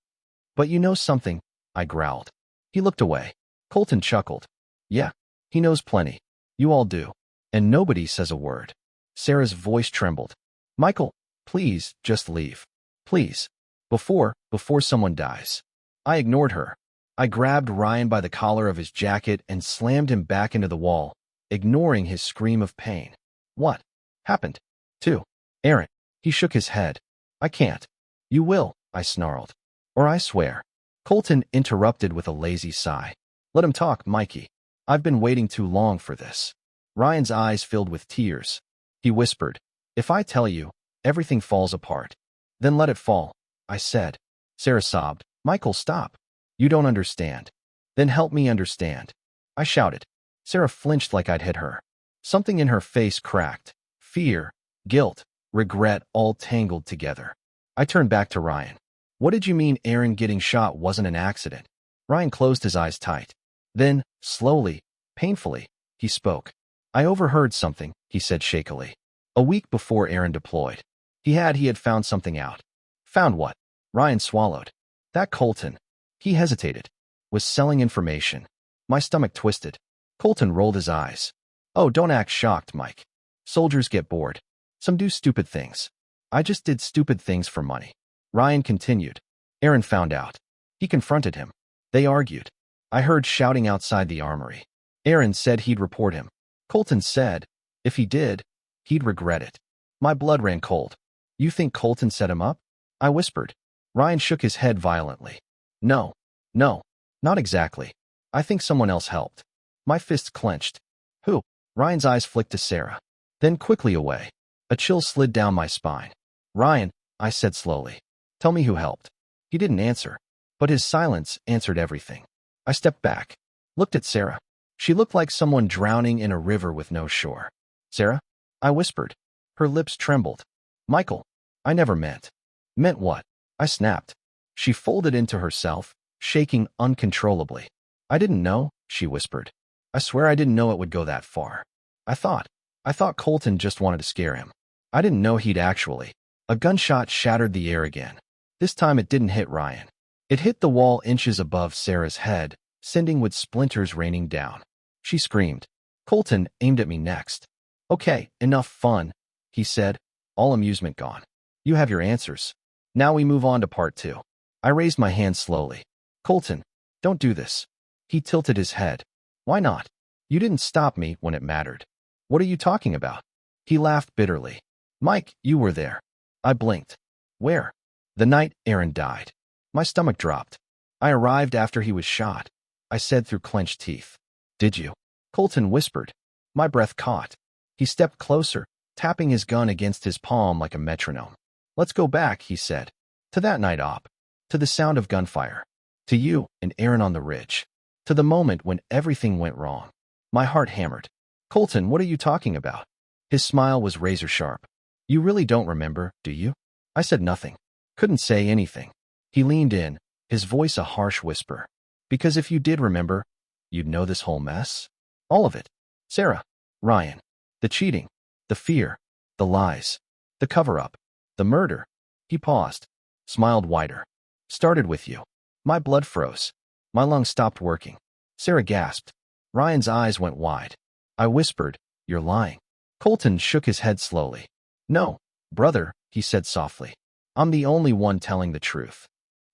"But you know something," I growled. He looked away. Colton chuckled. "Yeah, he knows plenty. You all do. And nobody says a word." Sarah's voice trembled. "Michael, please, just leave. Please. Before someone dies." I ignored her. I grabbed Ryan by the collar of his jacket and slammed him back into the wall, ignoring his scream of pain. "What happened to Aaron?" He shook his head. "I can't." "You will," I snarled. "Or I swear." Colton interrupted with a lazy sigh. "Let him talk, Mikey. I've been waiting too long for this." Ryan's eyes filled with tears. He whispered, "If I tell you, everything falls apart." "Then let it fall," I said. Sarah sobbed. "Michael, stop. You don't understand." "Then help me understand," I shouted. Sarah flinched like I'd hit her. Something in her face cracked. Fear, guilt, regret all tangled together. I turned back to Ryan. "What did you mean Aaron getting shot wasn't an accident?" Ryan closed his eyes tight. Then, slowly, painfully, he spoke. "I overheard something," he said shakily. "A week before Aaron deployed. He had found something out." "Found what?" Ryan swallowed. "That Colton," he hesitated, "was selling information." My stomach twisted. Colton rolled his eyes. "Oh, don't act shocked, Mike. Soldiers get bored. Some do stupid things. I just did stupid things for money." Ryan continued. "Aaron found out. He confronted him. They argued. I heard shouting outside the armory. Aaron said he'd report him. Colton said, if he did, he'd regret it." My blood ran cold. "You think Colton set him up?" I whispered. Ryan shook his head violently. No, not exactly. I think someone else helped." My fists clenched. "Who?" Ryan's eyes flicked to Sarah, then quickly away. A chill slid down my spine. "Ryan," I said slowly, "tell me who helped." He didn't answer, but his silence answered everything. I stepped back, looked at Sarah. She looked like someone drowning in a river with no shore. "Sarah?" I whispered. Her lips trembled. "Michael, I never meant." "Meant what?" I snapped. She folded into herself, shaking uncontrollably. "I didn't know," she whispered. "I swear I didn't know it would go that far. I thought Colton just wanted to scare him. I didn't know he'd actually." A gunshot shattered the air again. This time it didn't hit Ryan. It hit the wall inches above Sarah's head, sending wood splinters raining down. She screamed. Colton aimed at me next. "Okay, enough fun," he said, all amusement gone. "You have your answers. Now we move on to part 2. I raised my hand slowly. "Colton, don't do this." He tilted his head. "Why not? You didn't stop me when it mattered." "What are you talking about?" He laughed bitterly. "Mike, you were there." I blinked. "Where?" "The night Aaron died." My stomach dropped. "I arrived after he was shot," I said through clenched teeth. "Did you?" Colton whispered. My breath caught. He stepped closer, tapping his gun against his palm like a metronome. "Let's go back," he said. To that night op. To the sound of gunfire. To you and Aaron on the ridge. To the moment when everything went wrong. My heart hammered. Colton, what are you talking about? His smile was razor sharp. You really don't remember, do you? I said nothing. Couldn't say anything. He leaned in, his voice a harsh whisper. Because if you did remember, you'd know this whole mess. All of it. Sarah. Ryan. The cheating. The fear. The lies. The cover-up. The murder. He paused. Smiled wider. Started with you. My blood froze. My lungs stopped working. Sarah gasped. Ryan's eyes went wide. I whispered, you're lying. Colton shook his head slowly. No, brother, he said softly. I'm the only one telling the truth.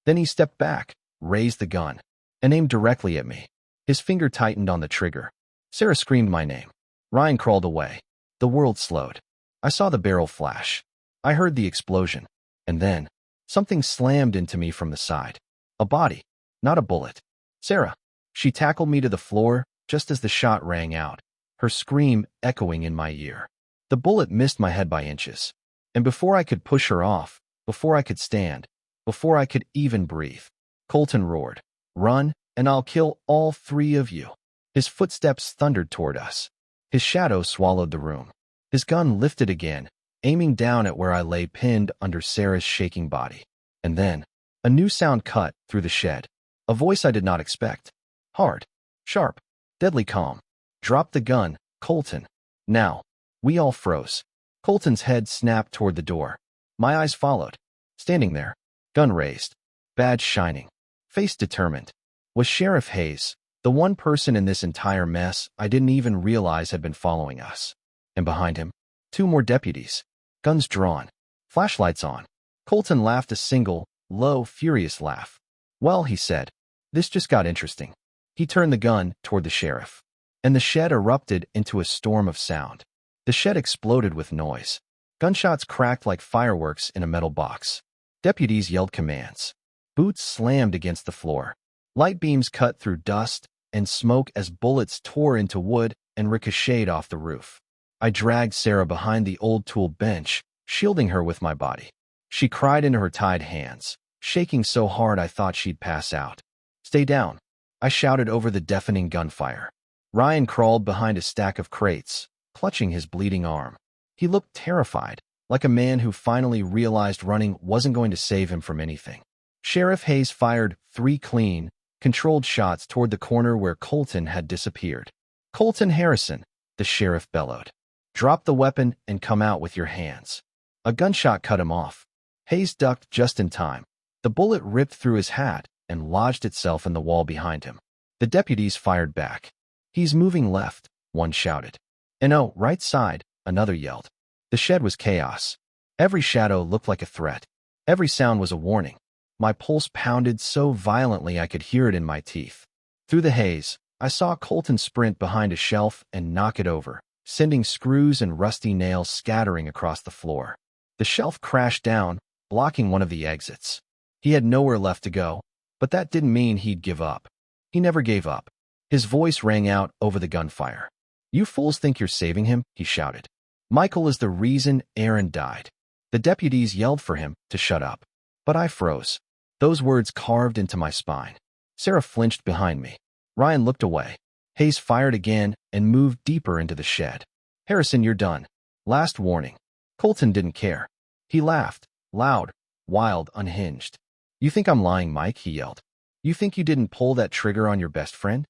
Then he stepped back, raised the gun, and aimed directly at me. His finger tightened on the trigger. Sarah screamed my name. Ryan crawled away. The world slowed. I saw the barrel flash. I heard the explosion. And then, something slammed into me from the side. A body, not a bullet. Sarah. She tackled me to the floor just as the shot rang out, her scream echoing in my ear. The bullet missed my head by inches. And before I could push her off, before I could stand, before I could even breathe, Colton roared, "Run, and I'll kill all three of you." His footsteps thundered toward us. His shadow swallowed the room. His gun lifted again, aiming down at where I lay pinned under Sarah's shaking body. And then, a new sound cut through the shed. A voice I did not expect. Hard, sharp, deadly calm. Drop the gun, Colton. Now. We all froze. Colton's head snapped toward the door. My eyes followed. Standing there, gun raised, badge shining, face determined, was Sheriff Hayes, the one person in this entire mess I didn't even realize had been following us. And behind him, two more deputies, guns drawn, flashlights on. Colton laughed a single, low, furious laugh. Well, he said, this just got interesting. He turned the gun toward the sheriff, and the shed erupted into a storm of sound. The shed exploded with noise. Gunshots cracked like fireworks in a metal box. Deputies yelled commands. Boots slammed against the floor. Light beams cut through dust and smoke as bullets tore into wood and ricocheted off the roof. I dragged Sarah behind the old tool bench, shielding her with my body. She cried into her tied hands, shaking so hard I thought she'd pass out. Stay down, I shouted over the deafening gunfire. Ryan crawled behind a stack of crates, clutching his bleeding arm. He looked terrified, like a man who finally realized running wasn't going to save him from anything. Sheriff Hayes fired 3 clean, controlled shots toward the corner where Colton had disappeared. Colton Harrison, the sheriff bellowed. Drop the weapon and come out with your hands. A gunshot cut him off. Hayes ducked just in time. The bullet ripped through his hat and lodged itself in the wall behind him. The deputies fired back. He's moving left, one shouted. And oh, right side, another yelled. The shed was chaos. Every shadow looked like a threat. Every sound was a warning. My pulse pounded so violently I could hear it in my teeth. Through the haze, I saw Colton sprint behind a shelf and knock it over, sending screws and rusty nails scattering across the floor. The shelf crashed down, blocking one of the exits. He had nowhere left to go, but that didn't mean he'd give up. He never gave up. His voice rang out over the gunfire. You fools think you're saving him, he shouted. Michael is the reason Aaron died. The deputies yelled for him to shut up. But I froze. Those words carved into my spine. Sarah flinched behind me. Ryan looked away. Hayes fired again and moved deeper into the shed. Harrison, you're done. Last warning. Colton didn't care. He laughed, loud, wild, unhinged. You think I'm lying, Mike? He yelled. You think you didn't pull that trigger on your best friend?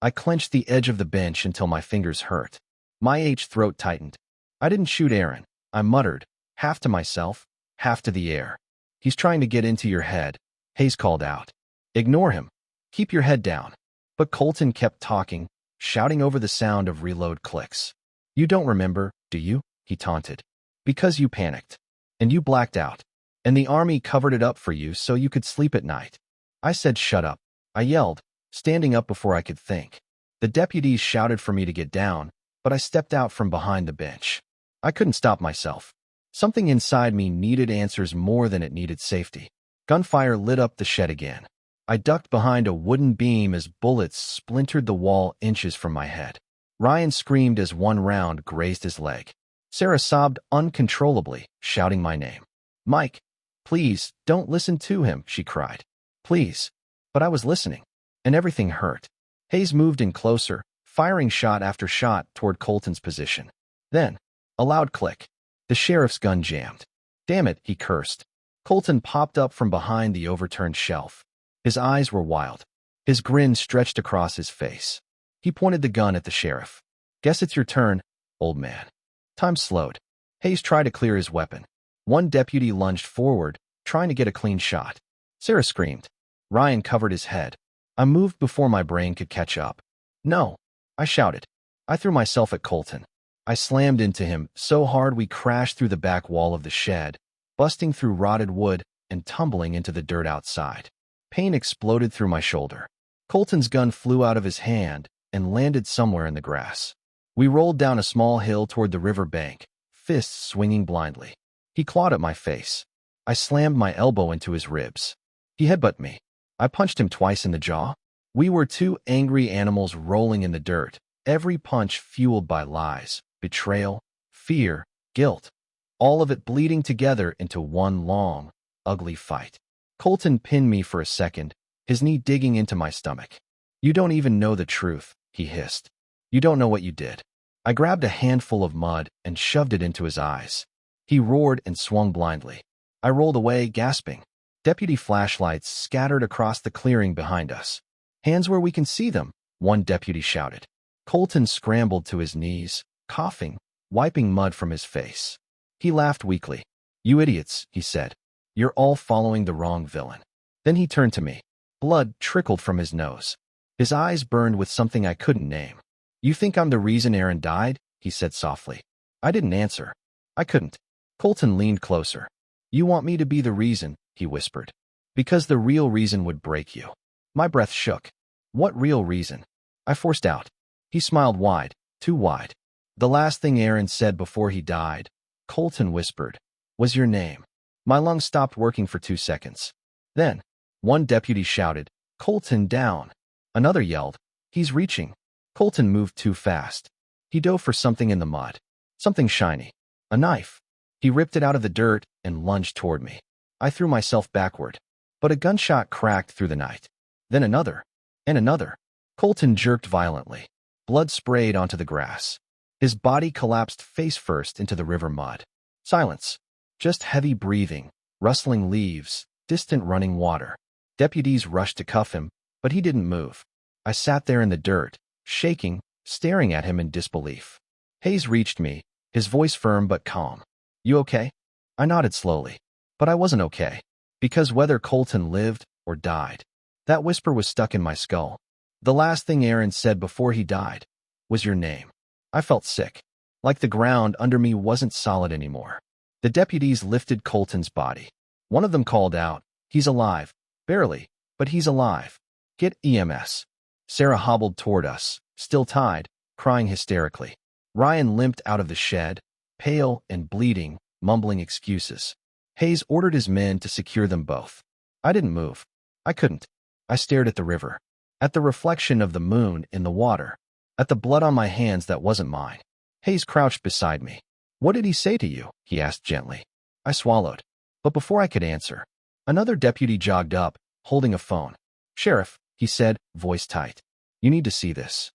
I clenched the edge of the bench until my fingers hurt. My throat tightened. I didn't shoot Aaron. I muttered, half to myself, half to the air. He's trying to get into your head, Hayes called out. Ignore him. Keep your head down. But Colton kept talking, shouting over the sound of reload clicks. You don't remember, do you? He taunted. Because you panicked. And you blacked out. And the army covered it up for you so you could sleep at night. I said shut up. I yelled, standing up before I could think. The deputies shouted for me to get down, but I stepped out from behind the bench. I couldn't stop myself. Something inside me needed answers more than it needed safety. Gunfire lit up the shed again. I ducked behind a wooden beam as bullets splintered the wall inches from my head. Ryan screamed as one round grazed his leg. Sarah sobbed uncontrollably, shouting my name. Mike. Please, don't listen to him, she cried. Please. But I was listening, and everything hurt. Hayes moved in closer, firing shot after shot toward Colton's position. Then, a loud click. The sheriff's gun jammed. Damn it, he cursed. Colton popped up from behind the overturned shelf. His eyes were wild. His grin stretched across his face. He pointed the gun at the sheriff. Guess it's your turn, old man. Time slowed. Hayes tried to clear his weapon. One deputy lunged forward, trying to get a clean shot. Sarah screamed. Ryan covered his head. I moved before my brain could catch up. No, I shouted. I threw myself at Colton. I slammed into him so hard we crashed through the back wall of the shed, busting through rotted wood and tumbling into the dirt outside. Pain exploded through my shoulder. Colton's gun flew out of his hand and landed somewhere in the grass. We rolled down a small hill toward the river bank, fists swinging blindly. He clawed at my face. I slammed my elbow into his ribs. He headbutted me. I punched him twice in the jaw. We were two angry animals rolling in the dirt, every punch fueled by lies, betrayal, fear, guilt, all of it bleeding together into one long, ugly fight. Colton pinned me for a second, his knee digging into my stomach. You don't even know the truth, he hissed. You don't know what you did. I grabbed a handful of mud and shoved it into his eyes. He roared and swung blindly. I rolled away, gasping. Deputy flashlights scattered across the clearing behind us. Hands where we can see them, one deputy shouted. Colton scrambled to his knees, coughing, wiping mud from his face. He laughed weakly. You idiots, he said. You're all following the wrong villain. Then he turned to me. Blood trickled from his nose. His eyes burned with something I couldn't name. You think I'm the reason Aaron died? He said softly. I didn't answer. I couldn't. Colton leaned closer. You want me to be the reason, he whispered. Because the real reason would break you. My breath shook. What real reason? I forced out. He smiled wide, too wide. The last thing Aaron said before he died, Colton whispered, was your name. My lungs stopped working for 2 seconds. Then, one deputy shouted, Colton down. Another yelled, he's reaching. Colton moved too fast. He dove for something in the mud. Something shiny. A knife. He ripped it out of the dirt and lunged toward me. I threw myself backward. But a gunshot cracked through the night. Then another. And another. Colton jerked violently. Blood sprayed onto the grass. His body collapsed face first into the river mud. Silence. Just heavy breathing, rustling leaves, distant running water. Deputies rushed to cuff him, but he didn't move. I sat there in the dirt, shaking, staring at him in disbelief. Hayes reached me, his voice firm but calm. You okay? I nodded slowly. But I wasn't okay. Because whether Colton lived or died, that whisper was stuck in my skull. The last thing Aaron said before he died was your name. I felt sick. Like the ground under me wasn't solid anymore. The deputies lifted Colton's body. One of them called out, he's alive. Barely, but he's alive. Get EMS. Sarah hobbled toward us, still tied, crying hysterically. Ryan limped out of the shed, pale and bleeding, mumbling excuses. Hayes ordered his men to secure them both. I didn't move. I couldn't. I stared at the river, at the reflection of the moon in the water, at the blood on my hands that wasn't mine. Hayes crouched beside me. What did he say to you? He asked gently. I swallowed. But before I could answer, another deputy jogged up, holding a phone. Sheriff, he said, voice tight. You need to see this.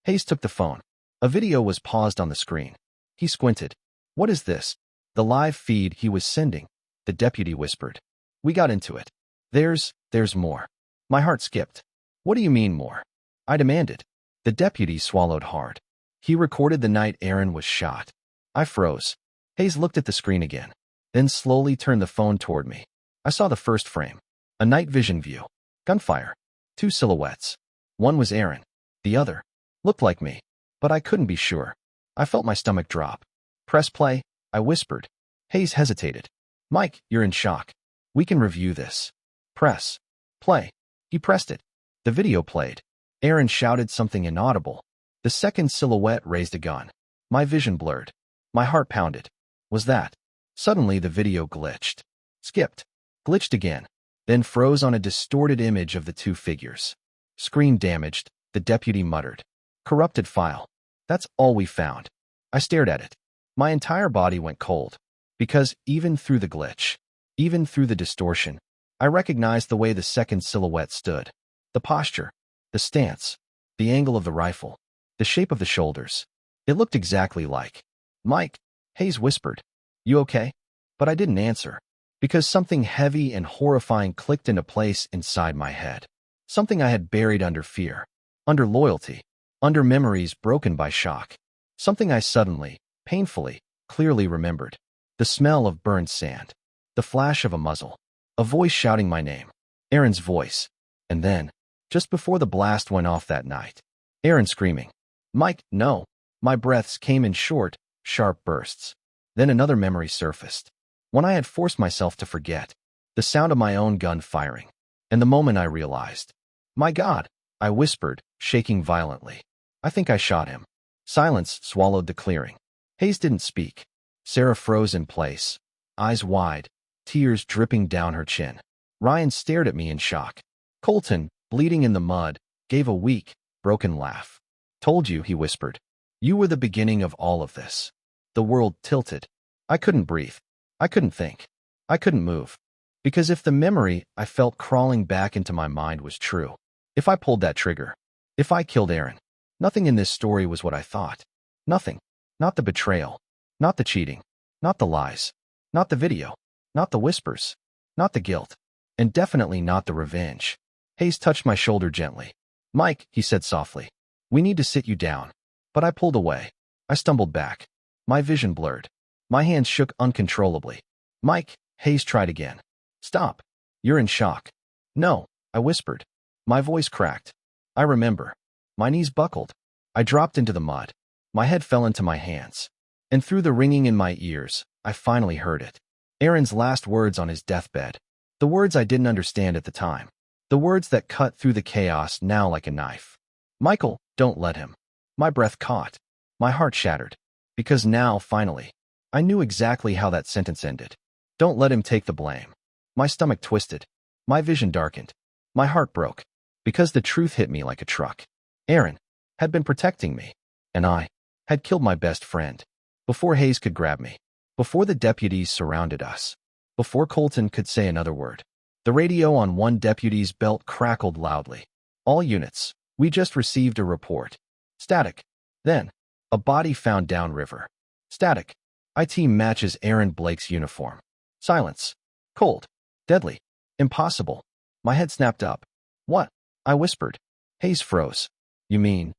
Hayes took the phone. A video was paused on the screen. He squinted. What is this? The live feed he was sending, the deputy whispered. We got into it. There's more. My heart skipped. What do you mean more? I demanded. The deputy swallowed hard. He recorded the night Aaron was shot. I froze. Hayes looked at the screen again, then slowly turned the phone toward me. I saw the first frame. A night vision view. Gunfire. 2 silhouettes. One was Aaron. The other looked like me, but I couldn't be sure. I felt my stomach drop. Press play, I whispered. Hayes hesitated. Mike, you're in shock. We can review this. Press play. He pressed it. The video played. Aaron shouted something inaudible. The second silhouette raised a gun. My vision blurred. My heart pounded. Was that? Suddenly the video glitched. Skipped. Glitched again. Then froze on a distorted image of the 2 figures. Screen damaged, the deputy muttered. Corrupted file. That's all we found. I stared at it. My entire body went cold. Because even through the glitch, Even through the distortion, I recognized the way the second silhouette stood. The posture, the stance, the angle of the rifle, the shape of the shoulders. It looked exactly like Mike. Hayes whispered, "You okay?" But I didn't answer, because something heavy and horrifying clicked into place inside my head. Something I had buried under fear, under loyalty, under memories broken by shock. Something I suddenly, painfully, clearly remembered. The smell of burned sand. The flash of a muzzle. A voice shouting my name. Aaron's voice. And then, just before the blast went off that night, Aaron screaming, "Mike, no!" My breaths came in short, sharp bursts. Then another memory surfaced. One I had forced myself to forget. The sound of my own gun firing. And the moment I realized. "My God," I whispered, shaking violently. "I think I shot him." Silence swallowed the clearing. Hayes didn't speak. Sarah froze in place, eyes wide, tears dripping down her chin. Ryan stared at me in shock. Colton, bleeding in the mud, gave a weak, broken laugh. "Told you," he whispered. "You were the beginning of all of this." The world tilted. I couldn't breathe. I couldn't think. I couldn't move. Because if the memory I felt crawling back into my mind was true, if I pulled that trigger, if I killed Aaron, nothing in this story was what I thought. Nothing. Not the betrayal. Not the cheating. Not the lies. Not the video. Not the whispers. Not the guilt. And definitely not the revenge. Hayes touched my shoulder gently. "Mike," he said softly, "we need to sit you down." But I pulled away. I stumbled back. My vision blurred. My hands shook uncontrollably. "Mike," Hayes tried again. "Stop. You're in shock." "No," I whispered. My voice cracked. I remember. My knees buckled. I dropped into the mud. My head fell into my hands. And through the ringing in my ears, I finally heard it. Aaron's last words on his deathbed. The words I didn't understand at the time. The words that cut through the chaos now like a knife. "Michael, don't let him." My breath caught. My heart shattered. Because now, finally, I knew exactly how that sentence ended. Don't let him take the blame. My stomach twisted. My vision darkened. My heart broke. Because the truth hit me like a truck. Aaron had been protecting me. And I had killed my best friend. Before Hayes could grab me. Before the deputies surrounded us. Before Colton could say another word. The radio on one deputy's belt crackled loudly. "All units, we just received a report." Static. Then, a body found downriver. Static. IT matches Aaron Blake's uniform. Silence. Cold. Deadly. Impossible. My head snapped up. "What?" I whispered. Hayes froze. "You mean?"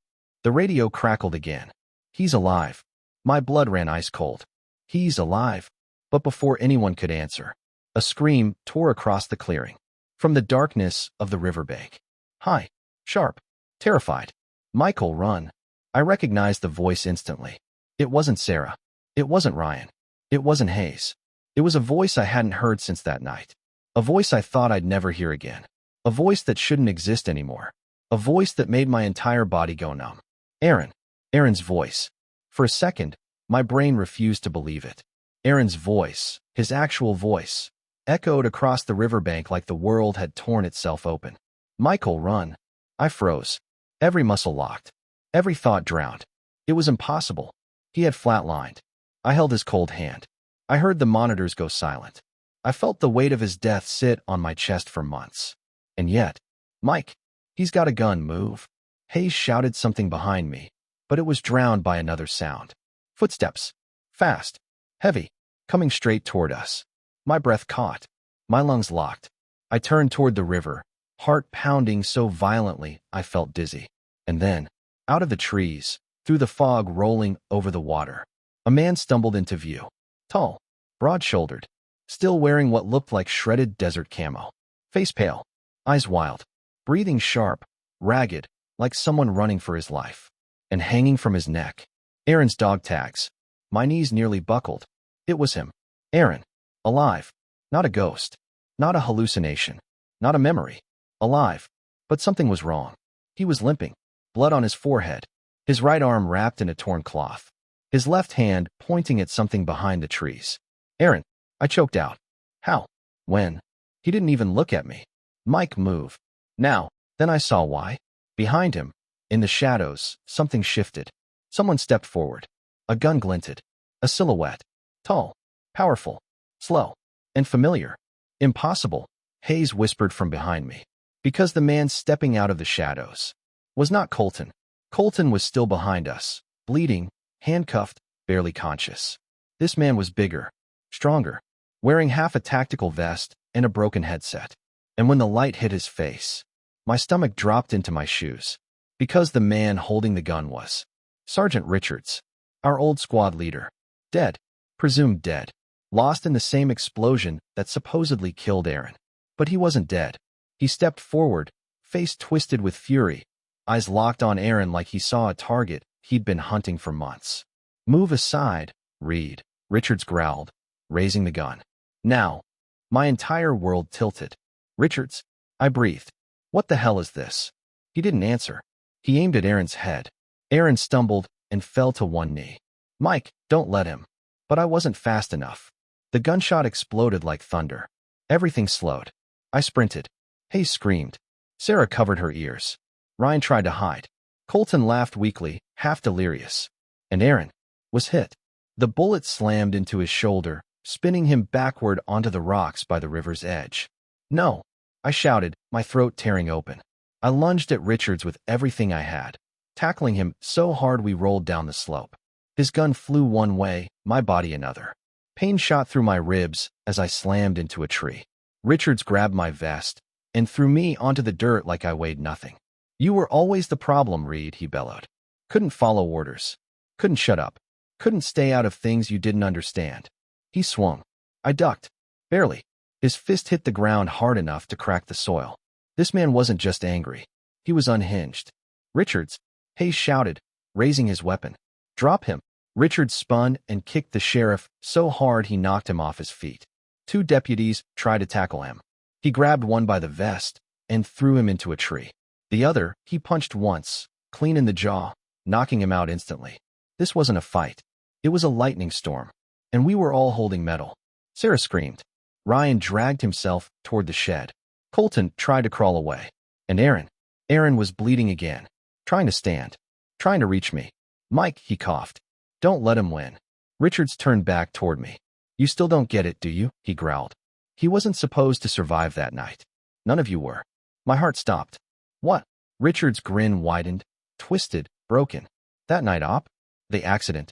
The radio crackled again. "He's alive." My blood ran ice cold. "He's alive." But before anyone could answer, a scream tore across the clearing. From the darkness of the riverbank. High. Sharp. Terrified. "Michael, run." I recognized the voice instantly. It wasn't Sarah. It wasn't Ryan. It wasn't Hayes. It was a voice I hadn't heard since that night. A voice I thought I'd never hear again. A voice that shouldn't exist anymore. A voice that made my entire body go numb. Aaron. Aaron's voice. For a second, my brain refused to believe it. Aaron's voice, his actual voice, echoed across the riverbank like the world had torn itself open. "Michael, run." I froze. Every muscle locked. Every thought drowned. It was impossible. He had flatlined. I held his cold hand. I heard the monitors go silent. I felt the weight of his death sit on my chest for months. And yet, "Mike, he's got a gun, move." Hayes shouted something behind me, but it was drowned by another sound. Footsteps. Fast. Heavy. Coming straight toward us. My breath caught. My lungs locked. I turned toward the river, heart pounding so violently I felt dizzy. And then, out of the trees, through the fog rolling over the water, a man stumbled into view. Tall, broad-shouldered, still wearing what looked like shredded desert camo. Face pale, eyes wild, breathing sharp, ragged, like someone running for his life. And hanging from his neck, Aaron's dog tags. My knees nearly buckled. It was him. Aaron. Alive. Not a ghost. Not a hallucination. Not a memory. Alive. But something was wrong. He was limping. Blood on his forehead. His right arm wrapped in a torn cloth. His left hand pointing at something behind the trees. "Aaron." I choked out. "How? When?" He didn't even look at me. "Mike, move." Now. Then I saw why. Behind him, in the shadows, something shifted. Someone stepped forward. A gun glinted. A silhouette. Tall. Powerful. Slow. And familiar. Impossible, Hayes whispered from behind me. Because the man stepping out of the shadows was not Colton. Colton was still behind us, bleeding, handcuffed, barely conscious. This man was bigger, stronger, wearing half a tactical vest and a broken headset. And when the light hit his face, my stomach dropped into my shoes. Because the man holding the gun was Sergeant Richards, our old squad leader. Dead, presumed dead, lost in the same explosion that supposedly killed Aaron. But he wasn't dead. He stepped forward, face twisted with fury, eyes locked on Aaron like he saw a target he'd been hunting for months. Move aside, Reed, Richards growled, raising the gun. Now, my entire world tilted. Richards, I breathed. What the hell is this? He didn't answer. He aimed at Aaron's head. Aaron stumbled and fell to one knee. Mike, don't let him. But I wasn't fast enough. The gunshot exploded like thunder. Everything slowed. I sprinted. Hayes screamed. Sarah covered her ears. Ryan tried to hide. Colton laughed weakly, half delirious. And Aaron was hit. The bullet slammed into his shoulder, spinning him backward onto the rocks by the river's edge. No, I shouted, my throat tearing open. I lunged at Richards with everything I had, tackling him so hard we rolled down the slope. His gun flew one way, my body another. Pain shot through my ribs as I slammed into a tree. Richards grabbed my vest and threw me onto the dirt like I weighed nothing. You were always the problem, Reed, he bellowed. Couldn't follow orders. Couldn't shut up. Couldn't stay out of things you didn't understand. He swung. I ducked. Barely. His fist hit the ground hard enough to crack the soil. This man wasn't just angry. He was unhinged. Richards, Hayes shouted, raising his weapon. Drop him. Richards spun and kicked the sheriff so hard he knocked him off his feet. Two deputies tried to tackle him. He grabbed one by the vest and threw him into a tree. The other, he punched once, clean in the jaw, knocking him out instantly. This wasn't a fight. It was a lightning storm, and we were all holding metal. Sarah screamed. Ryan dragged himself toward the shed. Colton tried to crawl away. And Aaron was bleeding again, trying to stand, trying to reach me. Mike, he coughed. Don't let him win. Richards turned back toward me. You still don't get it, do you? He growled. He wasn't supposed to survive that night. None of you were. My heart stopped. What? Richards' grin widened, twisted, broken. That night op? The accident?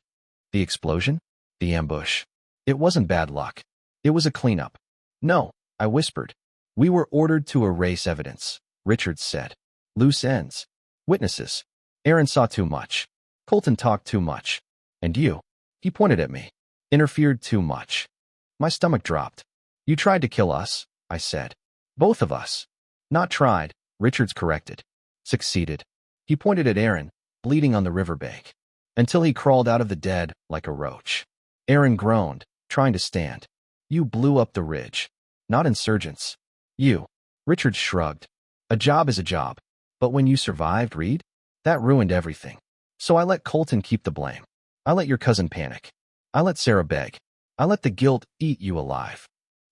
The explosion? The ambush? It wasn't bad luck. It was a cleanup. No, I whispered. We were ordered to erase evidence, Richards said. Loose ends. Witnesses. Aaron saw too much. Colton talked too much. And you, he pointed at me, interfered too much. My stomach dropped. You tried to kill us, I said. Both of us. Not tried, Richards corrected. Succeeded. He pointed at Aaron, bleeding on the riverbank, until he crawled out of the dead like a roach. Aaron groaned, trying to stand. You blew up the ridge. Not insurgents. You. Richards shrugged. A job is a job. But when you survived, Reed, that ruined everything. So I let Colton keep the blame. I let your cousin panic. I let Sarah beg. I let the guilt eat you alive.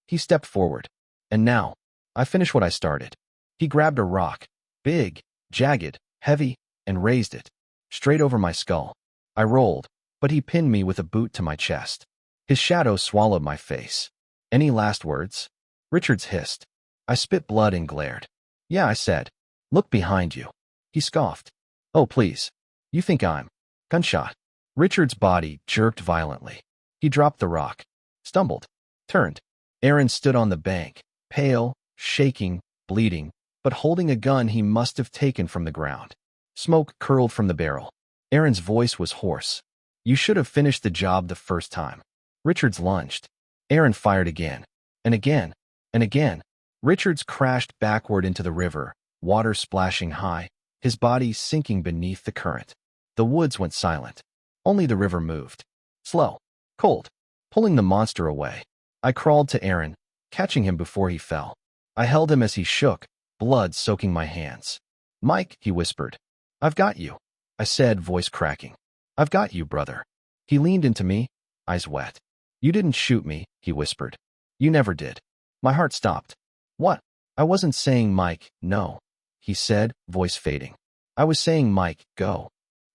He stepped forward. And now, I finish what I started. He grabbed a rock, big, jagged, heavy, and raised it, straight over my skull. I rolled, but he pinned me with a boot to my chest. His shadow swallowed my face. Any last words? Richards hissed. I spit blood and glared. Yeah, I said. Look behind you. He scoffed. Oh, please. You think I'm... Gunshot. Richards' body jerked violently. He dropped the rock, stumbled, turned. Aaron stood on the bank, pale, shaking, bleeding, but holding a gun he must have taken from the ground. Smoke curled from the barrel. Aaron's voice was hoarse. You should have finished the job the first time. Richards lunged. Aaron fired again, and again, and again. Richards crashed backward into the river, water splashing high, his body sinking beneath the current. The woods went silent. Only the river moved. Slow, cold, pulling the monster away. I crawled to Aaron, catching him before he fell. I held him as he shook, blood soaking my hands. Mike, he whispered. I've got you, I said, voice cracking. I've got you, brother. He leaned into me, eyes wet. You didn't shoot me, he whispered. You never did. My heart stopped. What? I wasn't saying Mike, no, he said, voice fading. I was saying Mike, go.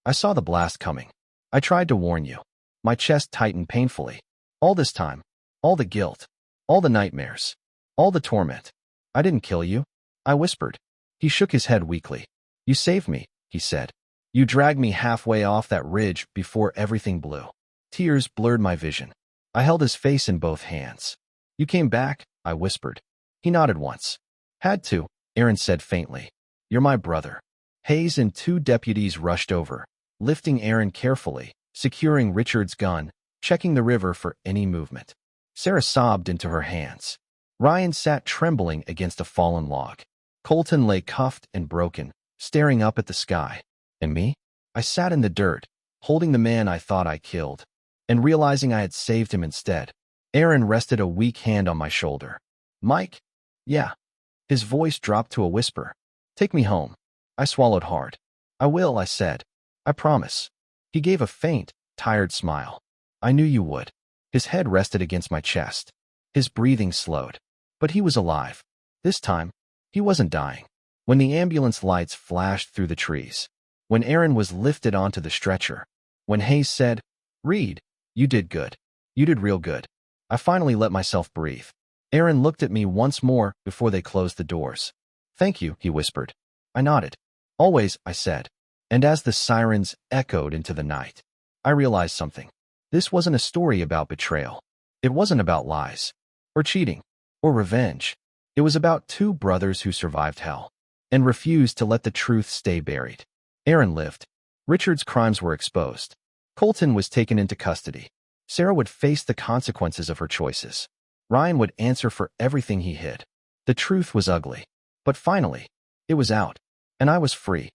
I saw the blast coming. I tried to warn you. My chest tightened painfully. All this time, all the guilt, all the nightmares. All the torment. I didn't kill you, I whispered. He shook his head weakly. You saved me, he said. You dragged me halfway off that ridge before everything blew. Tears blurred my vision. I held his face in both hands. You came back, I whispered. He nodded once. Had to, Aaron said faintly. You're my brother. Hayes and 2 deputies rushed over, lifting Aaron carefully, securing Richard's gun, checking the river for any movement. Sarah sobbed into her hands. Ryan sat trembling against a fallen log. Colton lay cuffed and broken, staring up at the sky. And me? I sat in the dirt, holding the man I thought I killed, and realizing I had saved him instead. Aaron rested a weak hand on my shoulder. Mike? Yeah. His voice dropped to a whisper. Take me home. I swallowed hard. I will, I said. I promise. He gave a faint, tired smile. I knew you would. His head rested against my chest. His breathing slowed. But he was alive. This time, he wasn't dying. When the ambulance lights flashed through the trees, when Aaron was lifted onto the stretcher, when Hayes said, Reed, you did good. You did real good. I finally let myself breathe. Aaron looked at me once more before they closed the doors. Thank you, he whispered. I nodded. Always, I said. And as the sirens echoed into the night, I realized something. This wasn't a story about betrayal. It wasn't about lies, or cheating, or revenge. It was about 2 brothers who survived hell and refused to let the truth stay buried. Aaron lived. Richard's crimes were exposed. Colton was taken into custody. Sarah would face the consequences of her choices. Ryan would answer for everything he hid. The truth was ugly. But finally, it was out, and I was free.